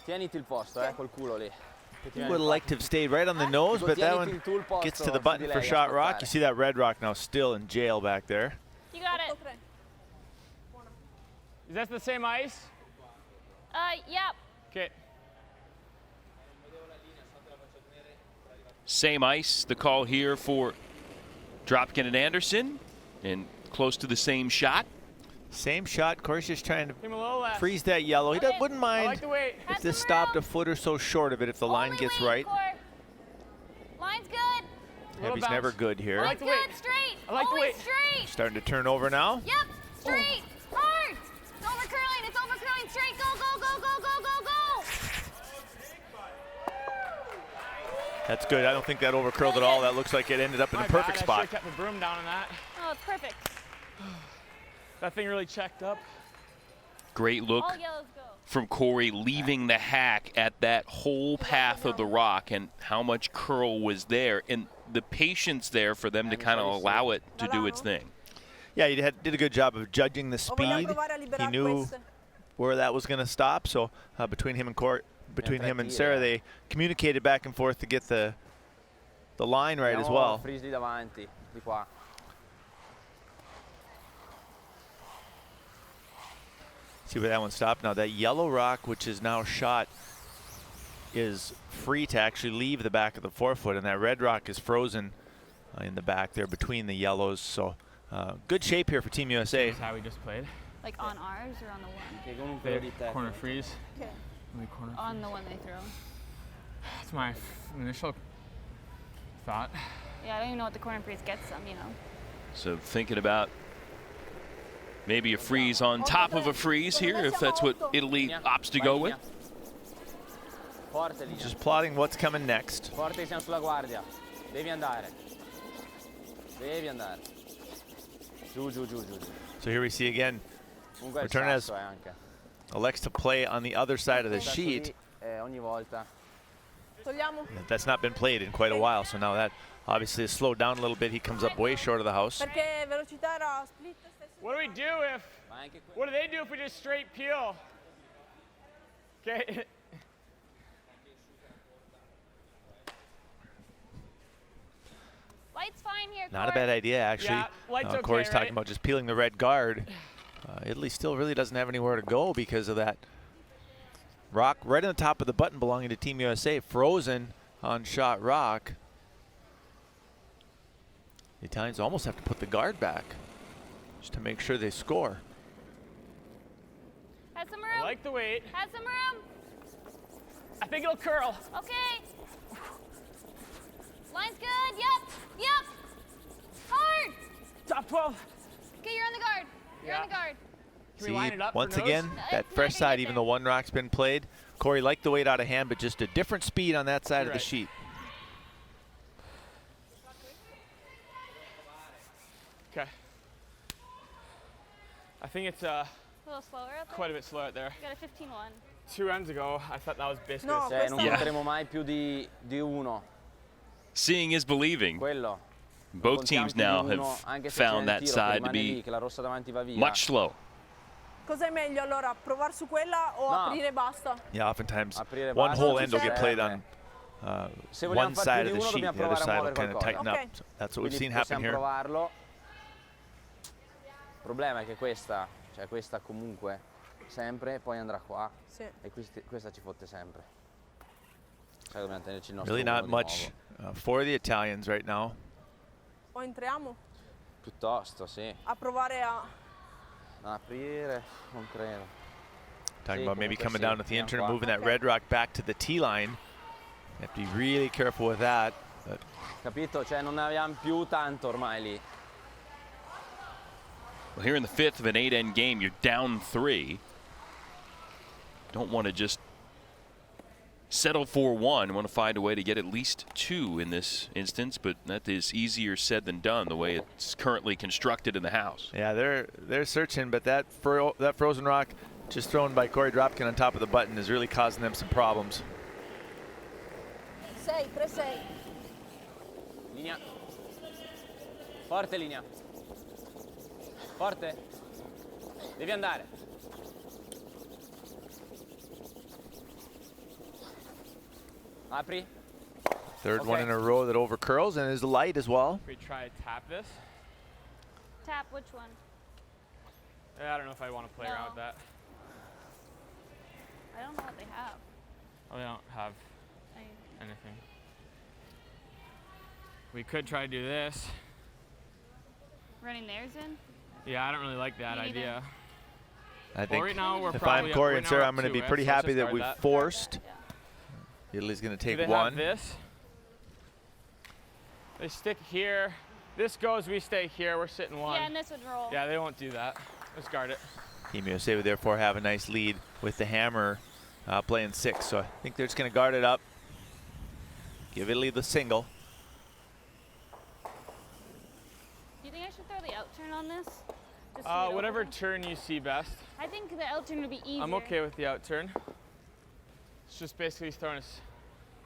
Tieniti il posto, col culo lì. Would have liked to have stayed right on the nose, but that one gets to the button for shot rock. You see that red rock now still in jail back there. You got it. Is that the same ice? Yep. Okay. Same ice, the call here for Dropkin and Anderson, and close to the same shot. Same shot. Corey's just trying to Him a little less. freeze that yellow. He wouldn't I mind like the weight. if this stopped a foot or so short of it if the line gets right. Line's good. Heavy's never good here. I like the Good, weight. straight. I like the Always weight. straight. Starting to turn over now. Yep, straight. Hard. It's over curling. It's over curling. Straight. Go, go, go, go, go, go, go. That's good. I don't think that overcurled at all. That looks like it ended up in My a perfect bad. I spot. should have kept the broom down on that. Oh, it's perfect. That thing really checked up. Great look All yellows go. from Corey leaving the hack at that whole path of the rock, and how much curl was there, and the patience there for them to kind of allow it to do its thing. Yeah, he did a good job of judging the speed. He knew where that was going to stop. So between him and Sarah, they communicated back and forth to get the line right as well. Freeze lì davanti, di qua. See where that one stopped. Now that yellow rock, which is now shot, is free to actually leave the back of the forefoot, and that red rock is frozen in the back there between the yellows. So good shape here for Team USA. That's how we just played. Like on ours or on the one? Che con un pelo di testa. Corner freeze. Okay. Corner On the one they throw. That's my initial thought. Yeah, I don't even know what the corner freeze gets them, you know. So thinking about maybe a freeze on top of a freeze here, if that's what Italy opts to go with. Forte linea. Just plotting what's coming next. Forte che siamo sulla guardia. Devi andare. Devi andare. Giù, giù, giù, giù. So here we see again, Comunque il return as sasso anche. elects to play on the other side of the Sasso sheet. lì, ogni volta. Togliamo. That's not been played in quite a while, so now that obviously has slowed down a little bit. He comes up way short of the house. Perché velocità era split. What do we do if? What do they do if we just straight peel? Okay. Light's fine here, Not a Corey. bad idea, actually. Yeah, light's okay, Corey's talking right? about just peeling the red guard. Italy still really doesn't have anywhere to go because of that rock right on the top of the button belonging to Team USA, frozen on shot rock. The Italians almost have to put the guard back just to make sure they score. Has some room. I like the weight. Has some room. I think it'll curl. Okay. Line's good. Yep. Yep. Hard. Top 12. Okay, you're on the guard. You're on the guard. Can we line it up for once nose? again, that fresh side, even though one rock's been played, Corey liked the weight out of hand, but just a different speed on that side of the sheet. Okay. I think it's A little slower up there. quite a bit slow out there. You got a 15-1. 2 runs ago, I thought that was basically No, the same. Non metteremo mai più di uno. Seeing is believing. Quello. Both teams now have found that side to be much slow. Cos'è meglio allora? Provare su quella o aprire e basta? Yeah, oftentimes Aprire one basta, whole non end will get serve. played on Se vogliamo one far side più of di the uno, sheet. dobbiamo The other provare a side will muovere kind of tighten qualcosa. up. So that's what we've Quindi seen happen possiamo here. provarlo. Il problema è che questa comunque sempre, poi andrà qua. Sì. E questa ci fotte sempre. Sai, dobbiamo tenerci il nostro Really uno not di much nuovo. for the Italians right now. O entriamo Piuttosto, sì. a provare a... Aprire, non credo. Talking Sì, about maybe comunque coming sì, down with the andiamo intern qua. and moving that red rock back to the T line. You have to be really careful with that. Capito? Cioè non ne abbiamo più tanto ormai lì. Well, here in the fifth of an 8-end game, you're down 3. Don't want to just settle for 1. Want to find a way to get at least 2 in this instance, but that is easier said than done the way it's currently constructed in the house. Yeah, they're searching, but that frozen rock just thrown by Corey Dropkin on top of the button is really causing them some problems. 6, 3, 6. Linea. Forte linea. Forte. Devi andare. Apri. Third one in a row that over curls and is light as well. We try to tap this. Tap which one? I don't know if I want to play around with that. I don't know what they have. Oh, they don't have anything. We could try to do this. Running theirs in? Yeah, I don't really like that idea. I think right now we're if probably I'm Corey right and now Sarah, we're I'm going to up be 2, pretty right? So let's happy just that we guard that. forced. Italy's going to Do take they 1. have this? They stick here. This goes, we stay here. We're sitting 1. Yeah, and this would roll. Yeah, they won't do that. Let's guard it. Team USA would therefore have a nice lead with the hammer playing 6. So I think they're just going to guard it up. Give Italy the single. Do you think I should throw the out turn on this? Just Whatever turn you see best. I think the out turn would be easier. I'm okay with the out turn. It's just basically throwing a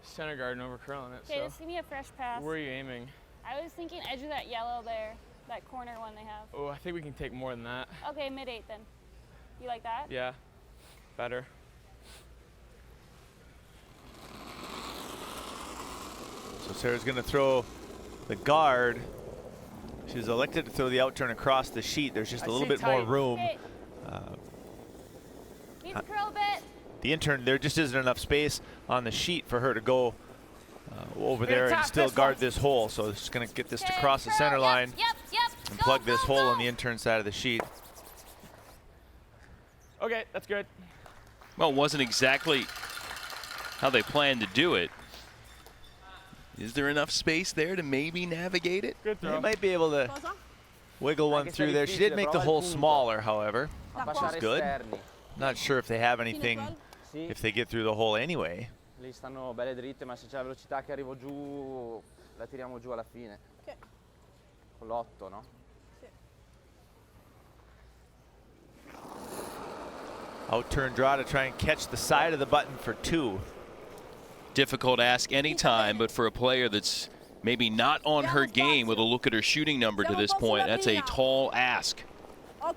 center guard and over curling it. Okay, So just give me a fresh pass. where are you aiming? I was thinking edge of that yellow there, that corner one they have. Oh, I think we can take more than that. Okay, mid-8 then. You like that? Yeah, better. So Sarah's going to throw the guard. She's elected to throw the out turn across the sheet. There's just a little bit more room. Okay. Need to curl a bit. The intern, there just isn't enough space on the sheet for her to go over there and still guard this hole. So she's going to get this to cross the center line and plug this hole on the intern side of the sheet. Okay, that's good. Well, it wasn't exactly how they planned to do it. Is there enough space there to maybe navigate it? Good throw. They might be able to wiggle one through there. She did make the hole smaller, however, which is good. Not sure if they have anything if they get through the hole anyway. Lì stanno belle dritte, ma se c'è la velocità che arrivo giù, la tiriamo giù alla fine. Con l'8, no? Out turn draw to try and catch the side of the button for 2. Difficult ask anytime, but for a player that's maybe not on her game with a look at her shooting number to this point, that's a tall ask. And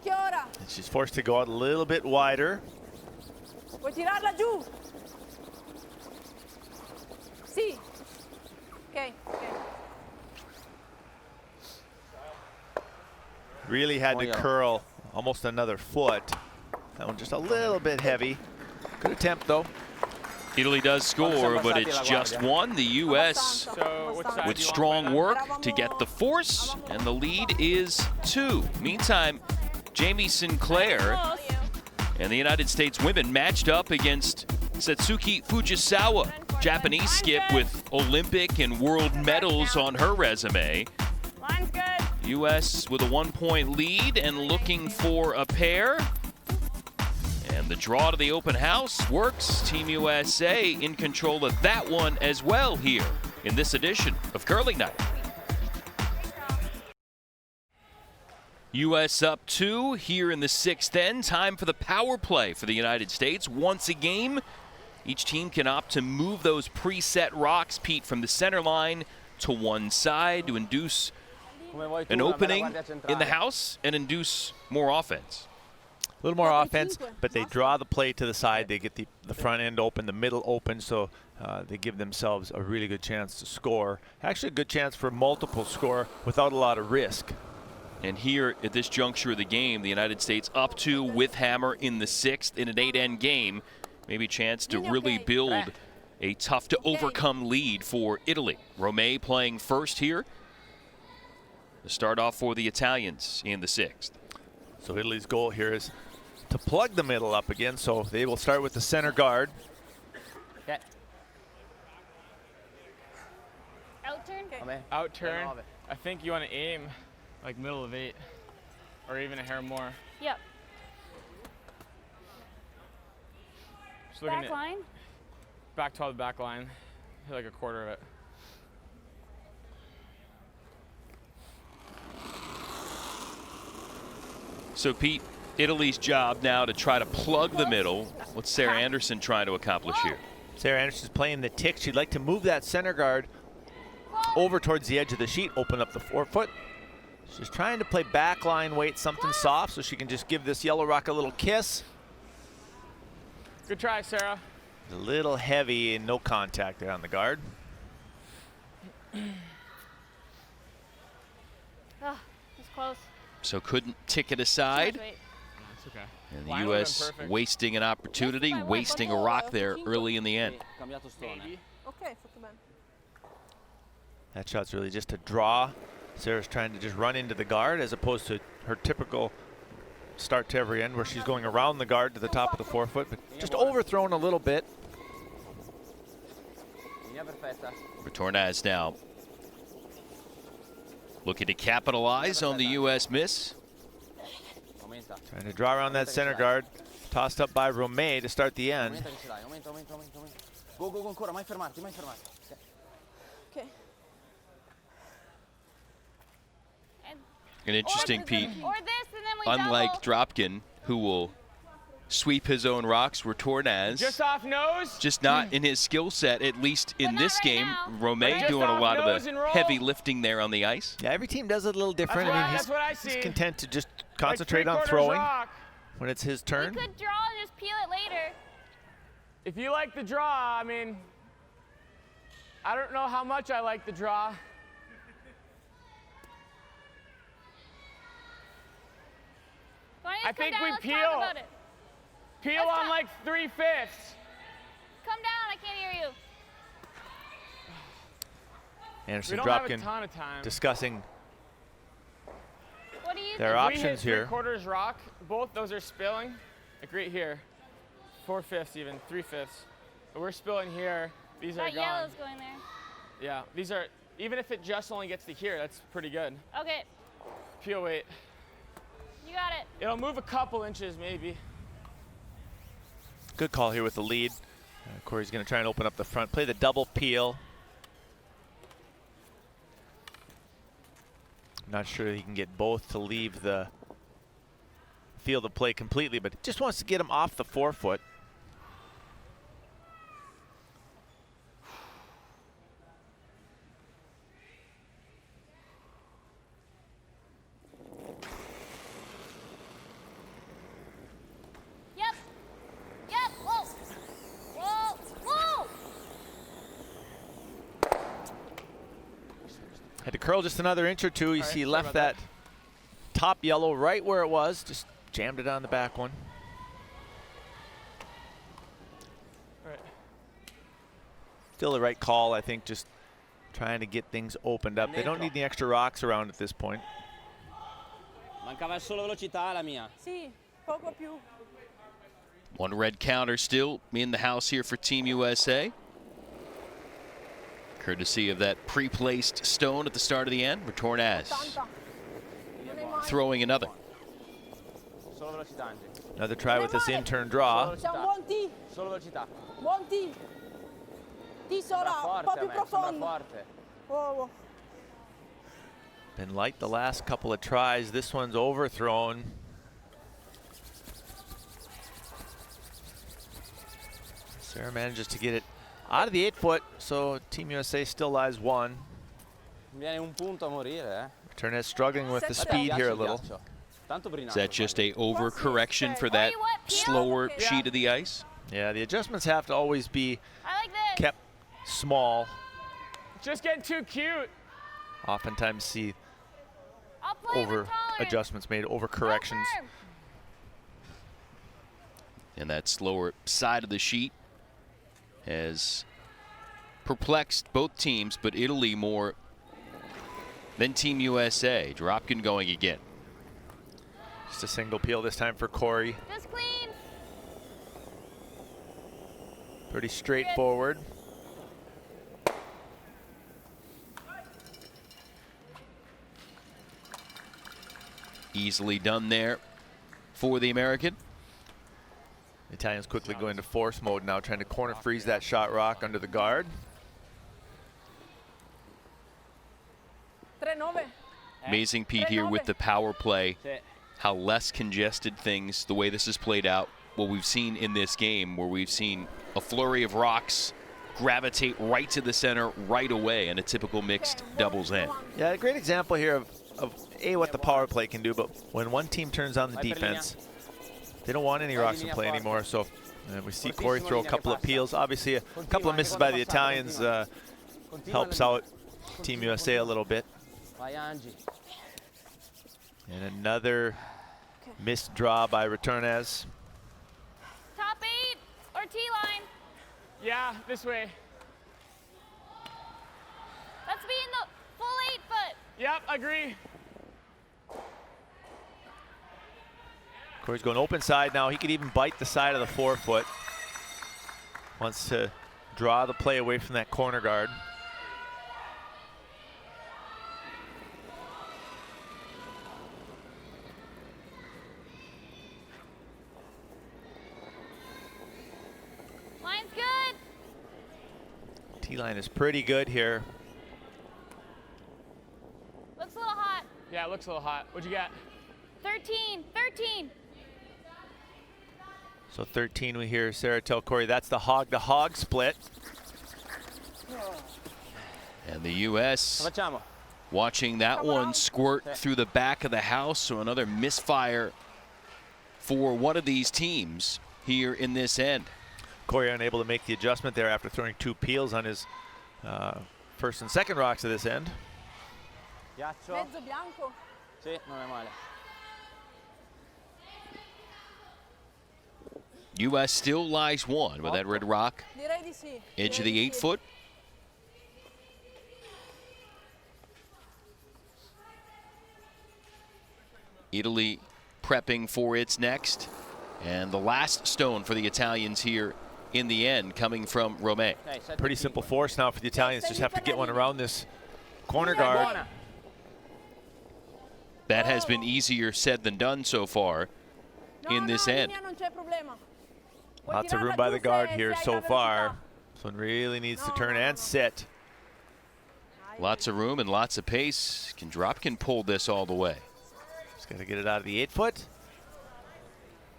she's forced to go out a little bit wider. Vuoi tirarla giù? Sì. Okay. Really had to curl almost another foot. That one just a little bit heavy. Good attempt though. Italy does score, but it's just 1. The U.S. with strong work to get the force, and the lead is 2. Meantime, Jamie Sinclair and the United States women matched up against Satsuki Fujisawa, Japanese skip with Olympic and world medals on her resume. Line's good. U.S. with a 1-point lead and looking for a pair. And the draw to the open house works. Team USA in control of that one as well here in this edition of Curling Night. U.S. up 2 here in the 6th end. Time for the power play for the United States. Once a game, each team can opt to move those preset rocks, Pete, from the center line to one side to induce an opening in the house and induce more offense. A little more offense, but they draw the play to the side. They get the front end open, the middle open, so they give themselves a really good chance to score. Actually, a good chance for multiple score without a lot of risk. And here at this juncture of the game, the United States up 2 with hammer in the 6th in an 8-end game. Maybe a chance to really build a tough-to-overcome lead for Italy. Romei playing first here to start off for the Italians in the 6th. So Italy's goal here is to plug the middle up again, so they will start with the center guard. Out turn? Out turn. I think you want to aim like middle of 8 or even a hair more. Yep. Just looking Back line? Back 12 back line. Like a quarter of it. So Pete, Italy's job now to try to plug the middle. What's Sarah Anderson trying to accomplish here? Sarah Anderson's playing the tick. She'd like to move that center guard over towards the edge of the sheet, open up the forefoot. She's trying to play backline weight, something soft, so she can just give this yellow rock a little kiss. Good try, Sarah. A little heavy and no contact there on the guard. Oh, it's close. So couldn't tick it aside. That's okay. And the U.S. wasting an opportunity, wasting a rock there early in the end. Ok, fatto bene. That shot's really just a draw. Sarah's trying to just run into the guard as opposed to her typical start to every end where she's going around the guard to the top of the forefoot, but just overthrown a little bit. Retornaz now looking to capitalize on the U.S. miss. Trying to draw around that center guard. Tossed up by Romay to start the end. Go, go, go ancora, mai fermarti, mai fermarti. Okay. An interesting, Pete, Or this, and then we unlike Dropkin, who will sweep his own rocks, Retornaz, Just off nose. just not in his skill set, at least in this game. Romay Just doing a off lot of nose the and roll. heavy lifting there on the ice. Yeah, every team does it a little different. That's what I he's see. content to just Like concentrate on 3/4 throwing rock. when it's his You turn. could draw and just peel it later. If you like the draw, I mean, I don't know how much I like the draw. Why don't you I just come think down, we let's peel. talk about it. Peel Let's on talk. like 3/5. Come down, I can't hear you. Anderson We don't have a Dropkin ton of time. discussing What do you their think? options we hit here. 3/4 rock. Both those are spilling. Like right here. 4/5 even, 3/5. But we're spilling here. These are That gone. yellow's going there. Yeah, these are, even if it just only gets to here, that's pretty good. Okay, Peel weight. you got it. It'll move a couple inches maybe. Good call here with the lead. Corey's going to try and open up the front, play the double peel. Not sure he can get both to leave the field of play completely, but just wants to get him off the forefoot. Yep. Yep. Whoa. Whoa. Whoa. Had to curl just another inch or two. You All right, see sorry left about that top yellow right where it was, just jammed it on the back one. All right. Still the right call, I think, just trying to get things opened up. They don't need the extra rocks around at this point. Mancava solo velocità la mia. Sì, poco più. One red counter still in the house here for Team USA. Courtesy of that pre-placed stone at the start of the end. Retornaz 80. Non è mai. throwing another. Solo velocità, Angie. Another try with this in-turn draw. C'è un buon T. Solo velocità. Buon T. T Sembra sola, un forte po' a più me, sembra profondo. forte. Oh, Been light the last couple of tries. This one's overthrown. Sarah manages to get it out of the 8-foot, so Team USA still lies one. Viene un punto a morire, Retornaz struggling with the Sette. speed here a little. Tanto brinato. Is that just a overcorrection for that slower sheet of the ice? Yeah, the adjustments have to always be I like this. kept small. Just getting too cute. Oftentimes see I'll play over the tolerance. adjustments made, over corrections. Go firm. And that slower side of the sheet has perplexed both teams, but Italy more than Team USA. Dropkin going again. Just a single peel this time for Corey. Just clean. Pretty straightforward. Easily done there for the American. The Italians quickly go into force mode now, trying to corner freeze that shot rock under the guard. 3-9. Amazing, Pete, here with the power play, how less congested things, the way this has played out, what we've seen in this game, where we've seen a flurry of rocks gravitate right to the center right away in a typical mixed doubles end. Yeah, a great example here of what the power play can do, but when one team turns on the defense, they don't want any rocks in play anymore. So we see Corey throw a couple of peels. Obviously, a couple of misses by the Italians helps out Team USA a little bit. And another missed draw by Returnes. Top 8 or T-line? Yeah, this way. Let's be in the full 8-foot. Yep, agree. Corey's going open side now. He could even bite the side of the 4-foot. Wants to draw the play away from that corner guard. Line's good. T-line is pretty good here. Looks a little hot. Yeah, it looks a little hot. What'd you get? 13. So 13 we hear Sarah tell Corey that's the hog-to-hog split. And the U.S. watching that one squirt through the back of the house. So another misfire for one of these teams here in this end. Corey unable to make the adjustment there after throwing 2 peels on his first and second rocks of this end. Mezzo bianco. Sì, non è male. U.S. still lies 1 with that red rock. Direi di sì. Edge of the 8-foot. Italy prepping for its next. And the last stone for the Italians here in the end coming from Romé. Pretty simple force now for the Italians. Just have to get one around this corner guard. That has been easier said than done so far in this end. Lots of room by the guard here so far. This one really needs to turn and sit. Lots of room and lots of pace. Can Dropkin pull this all the way? Just got to get it out of the 8-foot.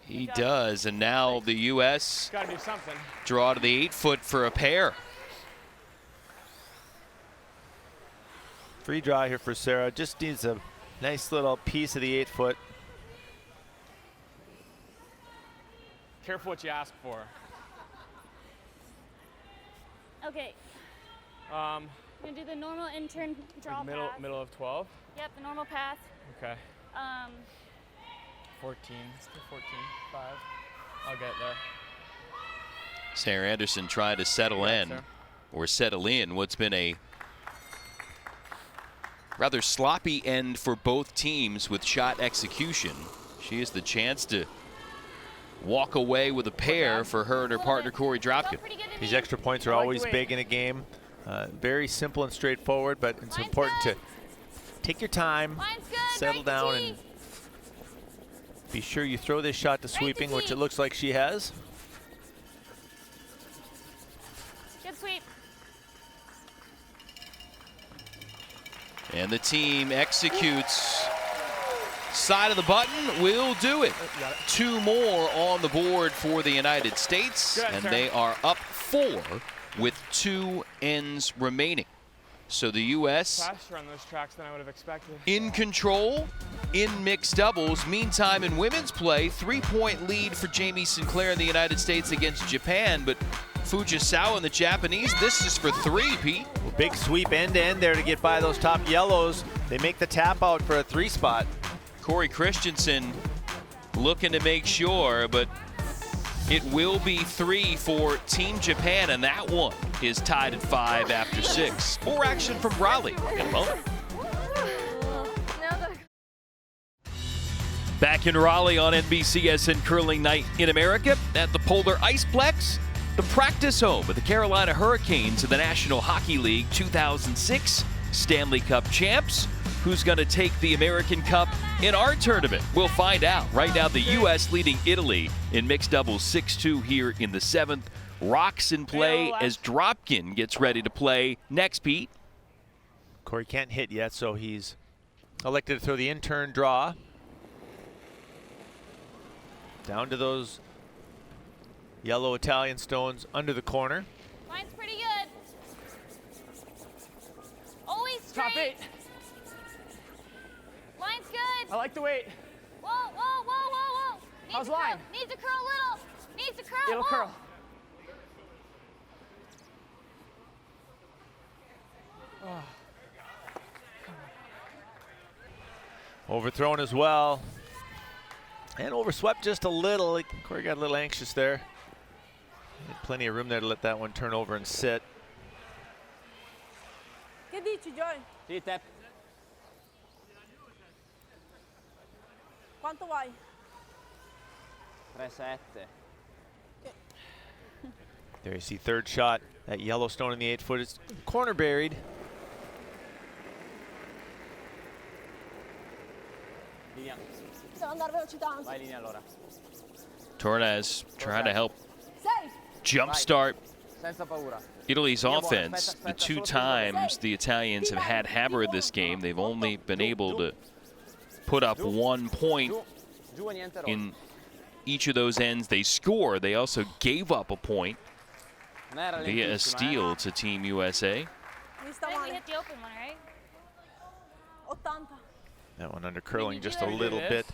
He does, and now the U.S. Gotta do something. draw to the 8-foot for a pair. Free draw here for Sarah. Just needs a nice little piece of the 8-foot. Careful what you ask for. Okay. Um, We're gonna do the normal intern draw middle, path. middle of 12. Yep, the normal path. Okay. 14. Let's do 14. 5. I'll get there. Sarah Anderson trying to settle in, or settle in what's been a rather sloppy end for both teams with shot execution. She has the chance to walk away with a pair for her and her partner Corey Dropkin. These extra points are always big in a game. Very simple and straightforward, but it's important to take your time, settle down, and be sure you throw this shot to sweeping, which it looks like she has. Good sweep. And the team executes. Side of the button will do it. 2 more on the board for the United States, and they are up 4 with 2 ends remaining. So the U.S. faster on those tracks than I would have expected. In control in mixed doubles. Meantime, in women's play, 3-point lead for Jamie Sinclair in the United States against Japan, but Fujisawa and the Japanese, this is for 3, Pete. Well, big sweep end-to-end there to get by those top yellows. They make the tap out for a 3 spot. Corey Christensen looking to make sure, but it will be 3 for Team Japan, and that one is tied at 5 after 6. More action from Raleigh in a moment. Back in Raleigh on NBCSN Curling Night in America at the Polar Iceplex, the practice home of the Carolina Hurricanes of the National Hockey League 2006 Stanley Cup champs, who's going to take the American Cup in our tournament? We'll find out. Right now, the U.S. leading Italy in mixed doubles 6-2 here in the 7th. Rocks in play as Dropkin gets ready to play next, Pete. Corey can't hit yet, so he's elected to throw the in-turn draw. Down to those yellow Italian stones under the corner. Line's pretty good. Always straight. Top 8. Line's good. I like the weight. Whoa, whoa, whoa, whoa, whoa. How's line? Needs to curl a little. Needs to curl. It'll whoa. curl. Overthrown as well. And overswept just a little. Corey got a little anxious there. Had plenty of room there to let that one turn over and sit. Che dici, Joy? Sì, tap. Quanto vai? 3-7. There you see third shot. That yellow stone in the 8-foot is corner buried. Linea. Devo andare velocità. Vai linea allora. Torres trying to help Sei. jumpstart Senza paura. Italy's offense. The 2 times the Italians have had hammered this game, they've only been able to put up 1 point Giù e niente roll. in each of those ends. They score. They also gave up a point Non era via a lentissima, steal to Team USA. Mi sta I think we male. hit the open one, right? 80. That one under curling just a Maybe do little this. bit.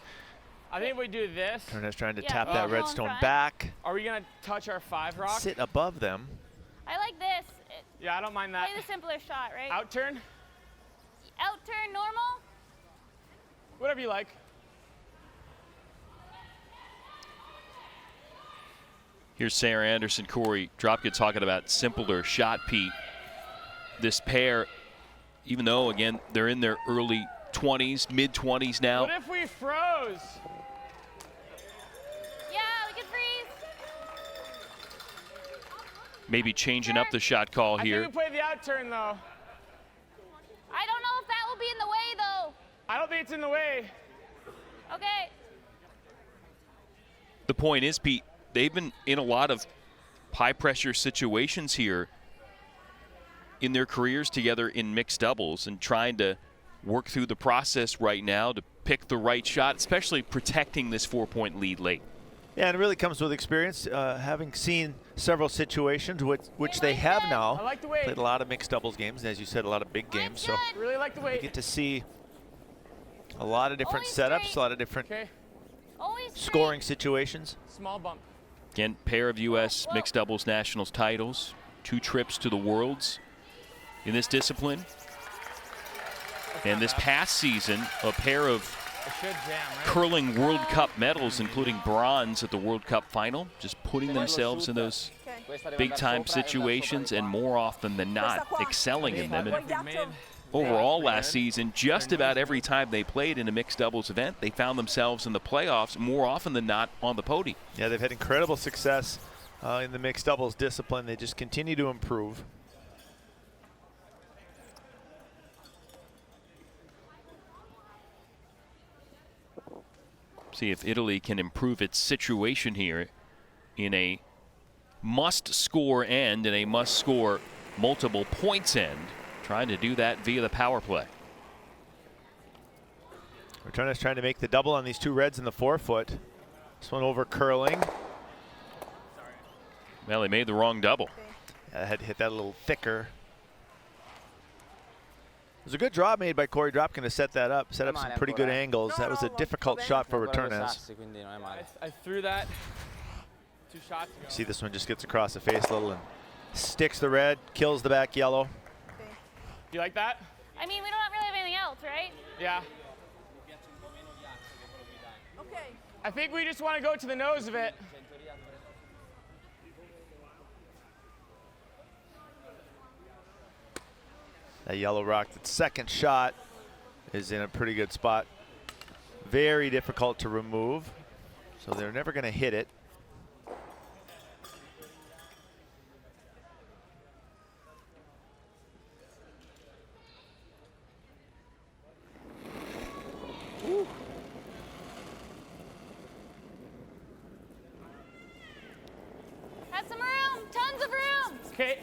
I think we do this. Torres trying to Yeah, tap well, that go in redstone front. back. Are we going to touch our 5 rock? Sit above them. I like this. Yeah, I don't mind that. Play the simpler shot, right? Out turn? Out turn, normal. Whatever you like. Here's Sarah Anderson, Corey Dropkin talking about simpler shot, Pete. This pair, even though, again, they're in their early 20s, mid-20s now. What if we froze? Yeah, we can freeze. Maybe changing up the shot call I here. think we play the out turn, though. I don't know if that will be in the way, though. I don't think it's in the way. Okay. The point is, Pete, they've been in a lot of high-pressure situations here in their careers together in mixed doubles and trying to work through the process right now to pick the right shot, especially protecting this 4-point lead late. Yeah, and it really comes with experience, having seen several situations, which they have now. I like the weight. Played a lot of mixed doubles games, as you said, a lot of big games. So Really like the you weight. get to see a lot of different setups, a lot of different Okay. Always straight. scoring situations. Small bump. Again, pair of U.S. mixed doubles nationals titles, 2 trips to the Worlds in this discipline. And this past season, a pair of I should jam, right? curling World Cup medals, including bronze at the World Cup final, just putting themselves in those big-time situations and more often than not excelling in them. And overall last season, just about every time they played in a mixed doubles event, they found themselves in the playoffs more often than not on the podium. Yeah, they've had incredible success in the mixed doubles discipline. They just continue to improve. See if Italy can improve its situation here in a must-score end and a must-score multiple points end, trying to do that via the power play. Returnas trying to make the double on these 2 reds in the 4-foot. This one over curling. Well, they made the wrong double. I had to hit that a little thicker. It was a good draw made by Corey Dropkin to set that up, set up some pretty good angles. That was a difficult shot for Returnas. I threw that 2 shots ago. See, this one just gets across the face a little and sticks the red, kills the back yellow. Do you like that? I mean, we don't really have anything else, right? Yeah. Okay. I think we just want to go to the nose of it. That yellow rock, that second shot is in a pretty good spot. Very difficult to remove, so they're never going to hit it. Okay.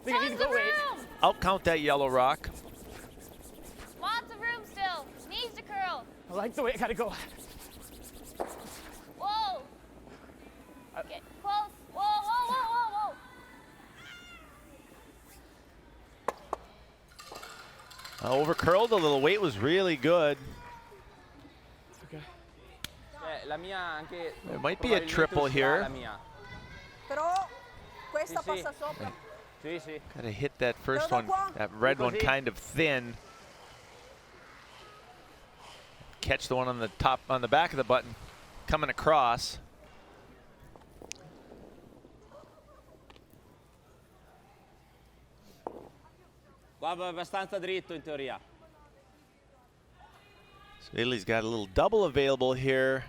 Think I need to go wait. Outcount that yellow rock. Lots of room still. Knees to curl. I like the way I gotta go. Whoa. Get close. Whoa, whoa, whoa, whoa, whoa. Over curled a little. Weight was really good. Okay. La mia anche. There might be a triple here. Però questa passa sopra. Sì, sì. Gotta hit that first one, that red one kind of thin. Catch the one on the top, on the back of the button, coming across. Qua va abbastanza dritto in teoria. So Italy's got a little double available here.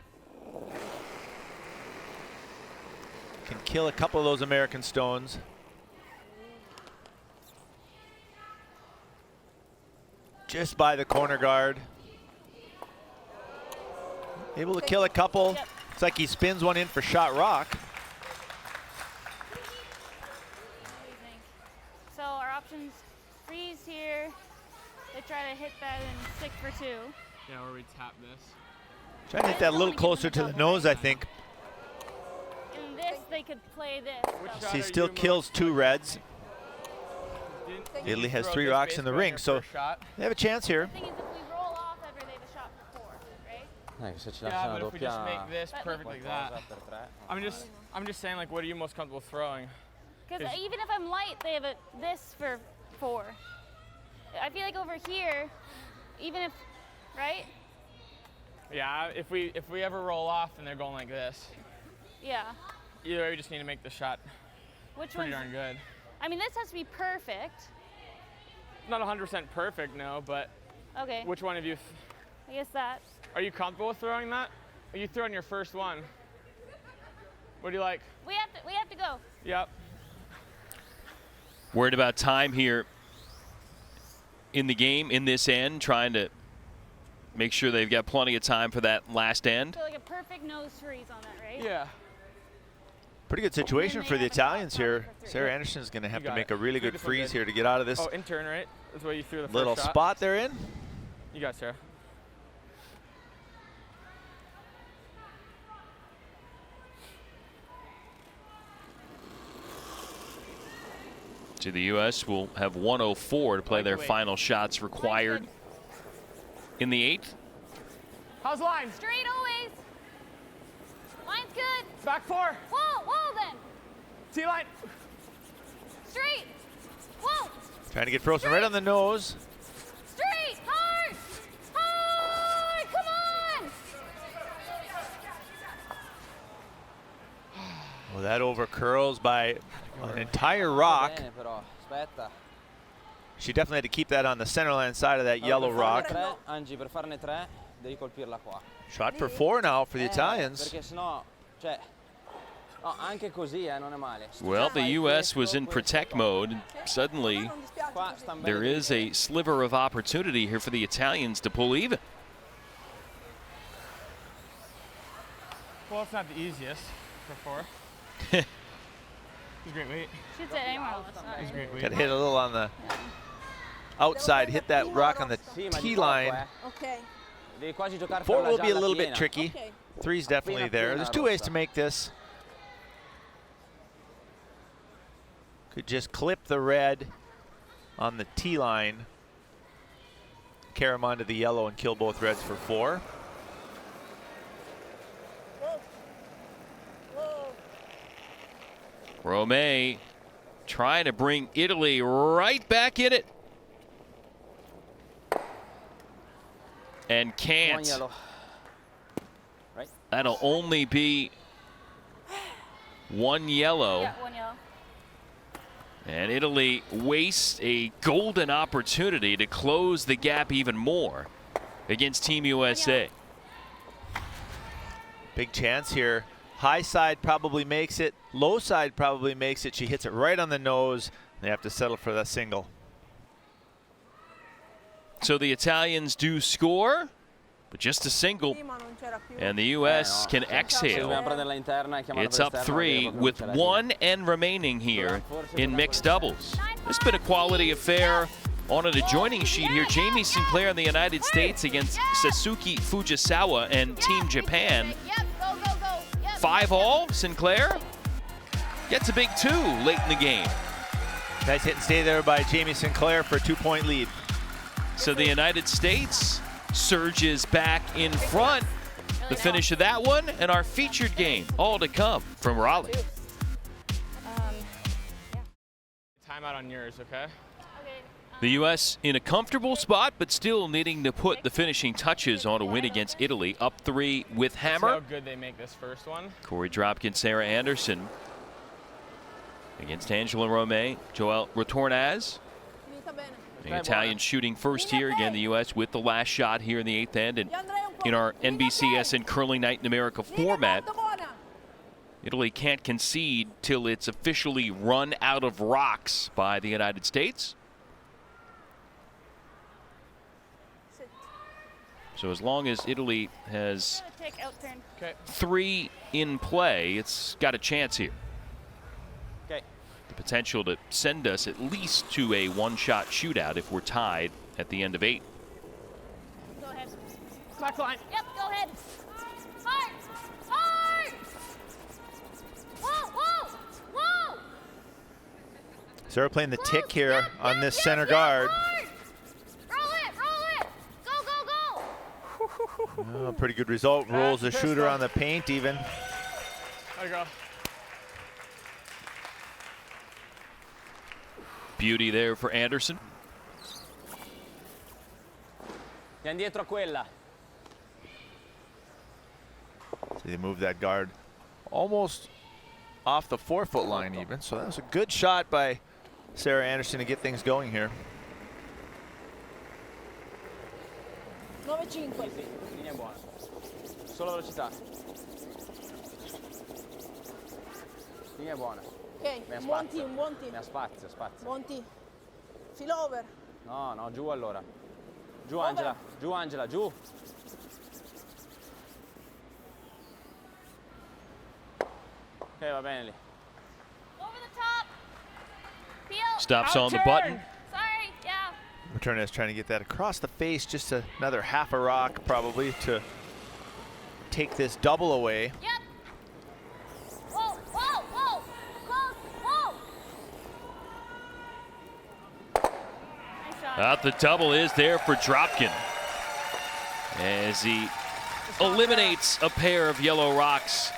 Can kill a couple of those American stones. Just by the corner guard. Able to kill a couple. Looks like he spins one in for shot rock. So our options: freeze here. They try to hit that and stick for 2. Yeah, where we tap this. Trying to hit that a little closer to the nose, I think. In this, they could play this. He still kills 2 reds. Italy has 3 rocks in the ring, so they have a chance here. The thing is, if we roll off ever, they have a shot for 4, right? Se ci Yeah, lasciano but if we just doppia. make this perfect like that. I'm just saying, like, what are you most comfortable throwing? Because even if I'm light, they have this for 4. I feel like over here, even if, right? Yeah, if we ever roll off and they're going like this, Yeah. either way, we just need to make the shot Which pretty one's- darn good. I mean, this has to be perfect. Not 100% perfect, no, but Okay. which one of you? I guess that. Are you comfortable with throwing that? Are you throwing your first one? What do you like? We have to go. Yep. Worried about time here in the game, in this end, trying to make sure they've got plenty of time for that last end. So like a perfect nose freeze on that, right? Yeah. Pretty good situation for the Italians here. Sarah Anderson's going to have to make a really good freeze here to get out of this Oh, in turn, right? That's why you threw the first little shot. spot they're in. You got it, Sarah. So the U.S. will have 104 to play their final shots required in the 8th. How's line? Straight always. Line's good. Back 4. Whoa then. T-line. Straight. Whoa. Trying to get frozen right on the nose. Straight. Hard. Hard. Come on. Well, that over curls by an entire rock. Bene, però. Aspetta. She definitely had to keep that on the center line side of that yellow rock. Angie, per farne 3, devi colpirla qua. Shot for 4 now for the Italians. Perché sennò, cioè, no, anche così, non è male. Well, the U.S. was in protect mode. Suddenly, there is a sliver of opportunity here for the Italians to pull even. Well, it's not the easiest for 4. It's a great weight. Shoots it anywhere else. It's a great weight. Got to hit a little on the outside, hit that rock on the T line. Ok. Devi quasi giocare 4 con la will be a gialla little bit piena. tricky. 3's definitely there. There's 2 ways to make this. Could just clip the red on the T line, carry them onto the yellow and kill both reds for 4. Romei trying to bring Italy right back in it. And can't. Right. That'll only be 1 yellow. Yeah, 1 yellow. And Italy wastes a golden opportunity to close the gap even more against Team USA. Big chance here. High side probably makes it. Low side probably makes it. She hits it right on the nose. They have to settle for that single. So the Italians do score. But just a single, and the U.S. can exhale. It's up 3 with 1 end remaining here in mixed doubles. It's been a quality affair. On an adjoining sheet here, Jamie Sinclair in the United States against Sasuke Fujisawa and Team Japan. 5-all, Sinclair gets a big 2 late in the game. Nice hit and stay there by Jamie Sinclair for a 2-point lead. So the United States surges back in front. The finish of that one and our featured game, all to come from Raleigh. Timeout on yours, okay? The U.S. in a comfortable spot, but still needing to put the finishing touches on a win against Italy. Up 3 with hammer. How good they make this first one. Corey Dropkin, Sarah Anderson against Angela Romay, Joelle Retornaz. The Italian shooting first here. Again, the U.S. with the last shot here in the 8th end. And in our NBCSN Curling Night in America format, Italy can't concede till it's officially run out of rocks by the United States. So as long as Italy has 3 in play, it's got a chance here. The potential to send us at least to a one-shot shootout if we're tied at the end of 8. Go ahead. Slack line. Yep, go ahead. Hard! Hard! Whoa, whoa, whoa! Sarah playing the tick here on this center guard. Oh, pretty good result. Rolls the shooter on the paint even. There you go. Beauty there for Anderson. Dietro a quella. So they move that guard almost off the 4-foot line even. So that was a good shot by Sarah Anderson to get things going here. 9-5. Linea buona. Solo velocità. Linea buona. Ok, un buon team, buon team. Ne ha spazio, spazio. Buon team. Filo over. No, no, giù allora. Giù Angela, giù Angela, giù. Ok, va bene lì. Over the top. Stops on the button. Sorry, yeah. Retornaz trying to get that across the face, just another half a rock probably to take this double away. Yep. Whoa, whoa, whoa. Close, whoa. Nice shot. Out the double is there for Dropkin as he eliminates a pair of yellow rocks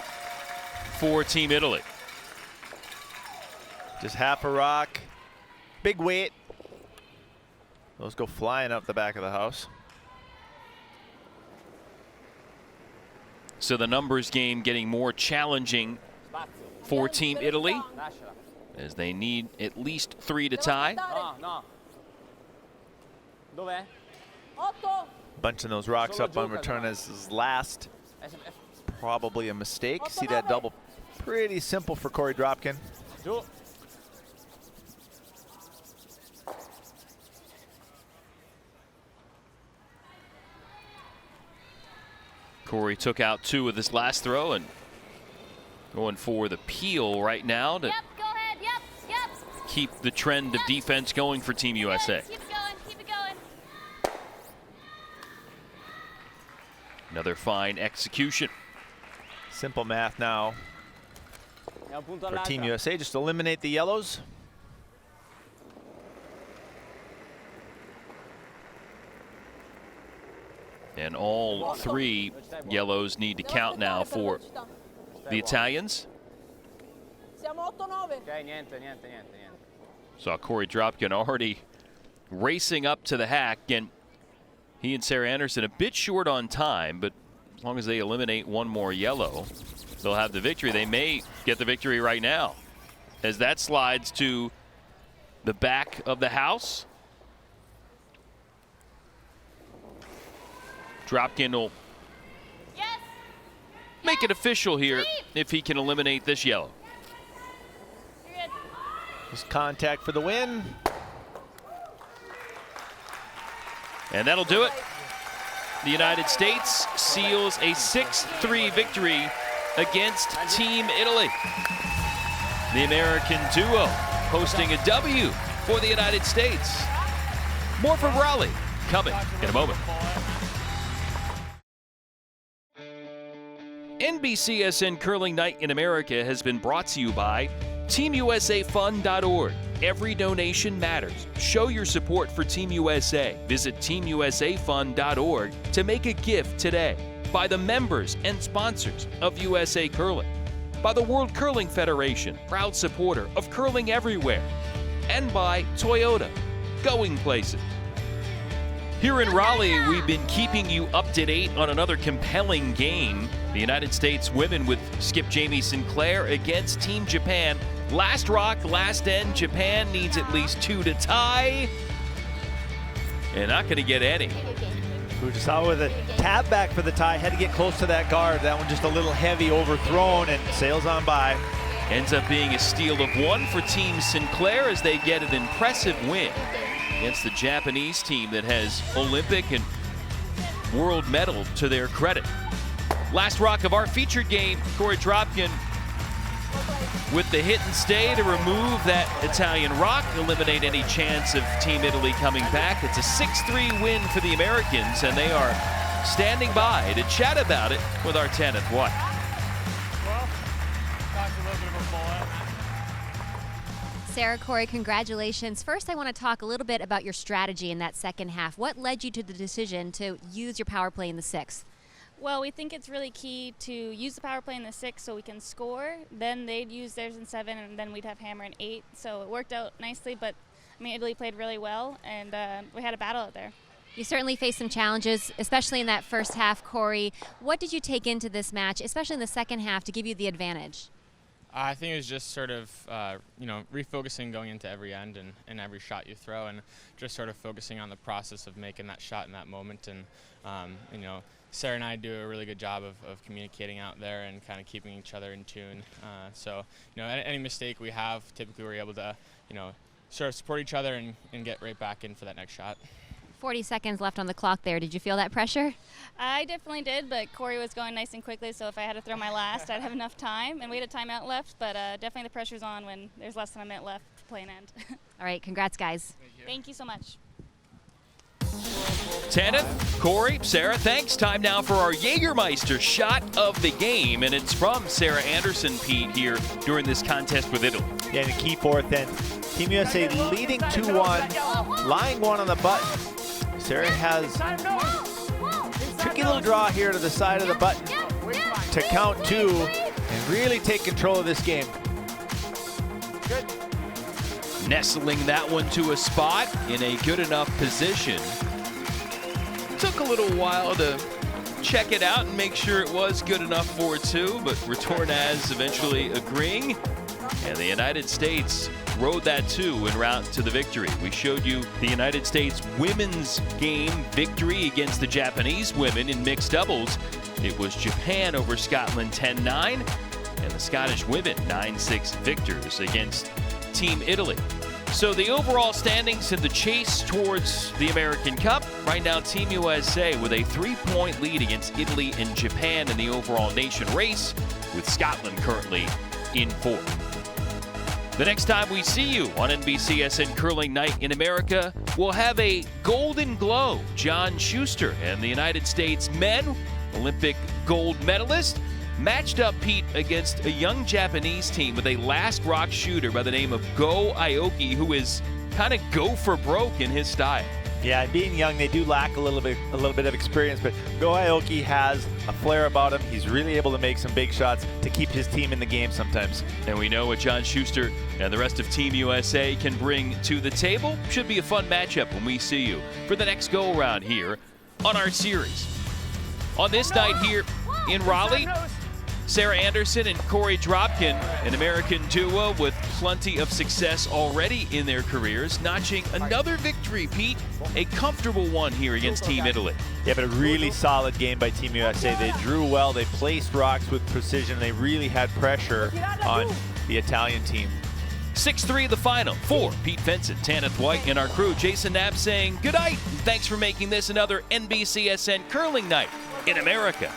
for Team Italy. Just half a rock, big weight. Those go flying up the back of the house. So the numbers game getting more challenging for Team Italy as they need at least 3 to tie. No, no. Dov'è? Bunching those rocks up on Retornaz's last. Probably a mistake. See that double pretty simple for Corey Dropkin. Giù. Corey took out 2 with his last throw and going for the peel right now to Go ahead, yep. keep the trend of defense going for Team USA. Keep it going, keep it going. Another fine execution. Simple math now for Team USA. Just eliminate the yellows. And all 3 yellows need to count now for the Italians. Siamo 8-9. Ok, niente. Saw Corey Dropkin already racing up to the hack, and he and Sarah Anderson a bit short on time, but as long as they eliminate 1 more yellow, they'll have the victory. They may get the victory right now as that slides to the back of the house. Dropkin will make it official here if he can eliminate this yellow. Just contact for the win. And that'll do it. the United States seals a 6-3 victory against Team Italy. The American duo posting a W for the United States. More from Raleigh coming in a moment. NBCSN Curling Night in America has been brought to you by TeamUSAFund.org. Every donation matters. Show your support for Team USA. Visit TeamUSAFund.org to make a gift today. By the members and sponsors of USA Curling. By the World Curling Federation, proud supporter of curling everywhere. And by Toyota, going places. Here in Raleigh, we've been keeping you up to date on another compelling game. The United States women with skip Jamie Sinclair against Team Japan. Last rock, last end. Japan needs at least 2 to tie. And not going to get any. Fujisawa with a tap back for the tie. Had to get close to that guard. That one just a little heavy, overthrown, and sails on by. Ends up being a steal of 1 for Team Sinclair as they get an impressive win against the Japanese team that has Olympic and world medal to their credit. Last rock of our featured game, Corey Dropkin with the hit and stay to remove that Italian rock, eliminate any chance of Team Italy coming back. It's a 6-3 win for the Americans, and they are standing by to chat about it with our Tanith White. Sarah, Corey, congratulations. First, I want to talk a little bit about your strategy in that second half. What led you to the decision to use your power play in the 6th? Well, we think it's really key to use the power play in the 6 so we can score. Then they'd use theirs in 7, and then we'd have hammer in 8. So it worked out nicely, but I mean, Italy played really well, and we had a battle out there. You certainly faced some challenges, especially in that first half, Corey. What did you take into this match, especially in the second half, to give you the advantage? I think it was just sort of, refocusing going into every end and every shot you throw, and just sort of focusing on the process of making that shot in that moment. And, Sarah and I do a really good job of communicating out there and kind of keeping each other in tune. Any mistake we have, typically we're able to, sort of support each other and get right back in for that next shot. 40 seconds left on the clock there. Did you feel that pressure? I definitely did, but Corey was going nice and quickly, so if I had to throw my last, I'd have enough time. And we had a timeout left, but definitely the pressure's on when there's less than a minute left to play an end. All right, congrats, guys. Thank you so much. Tanith, Corey, Sarah, thanks. Time now for our Jägermeister shot of the game, and it's from Sarah Anderson, Pete, here during this contest with Italy. Yeah, in the key fourth end. Team USA leading 2-1, lying 1 on the button. Sarah has a tricky little draw here to the side of the button to count 2 and really take control of this game. Good. Nestling that one to a spot in a good enough position. Took a little while to check it out and make sure it was good enough for 2, but Retornaz eventually agreeing. And the United States rode that 2 en route to the victory. We showed you the United States women's game victory against the Japanese women in mixed doubles. It was Japan over Scotland 10-9, and the Scottish women 9-6 victors against Team Italy. So the overall standings in the chase towards the American Cup, right now Team USA with a 3-point lead against Italy and Japan in the overall nation race, with Scotland currently in 4th. The next time we see you on NBCSN Curling Night in America, we'll have a Golden Glow. John Schuster and the United States men, Olympic gold medalist, matched up, Pete, against a young Japanese team with a last rock shooter by the name of Go Aoki, who is kind of go for broke in his style. Yeah, being young, they do lack a little bit of experience, but Go Aoki has a flair about him. He's really able to make some big shots to keep his team in the game sometimes. And we know what John Schuster and the rest of Team USA can bring to the table. Should be a fun matchup when we see you for the next go-around here on our series. On this night here in Raleigh, Sarah Anderson and Corey Dropkin, an American duo with plenty of success already in their careers, notching another victory, Pete, a comfortable one here against Team Italy. Yeah, but a really solid game by Team USA. They drew well, they placed rocks with precision, they really had pressure on the Italian team. 6-3 the final. For Pete Vincent, Tanith White, and our crew, Jason Knapp saying good night. Thanks for making this another NBCSN curling night in America.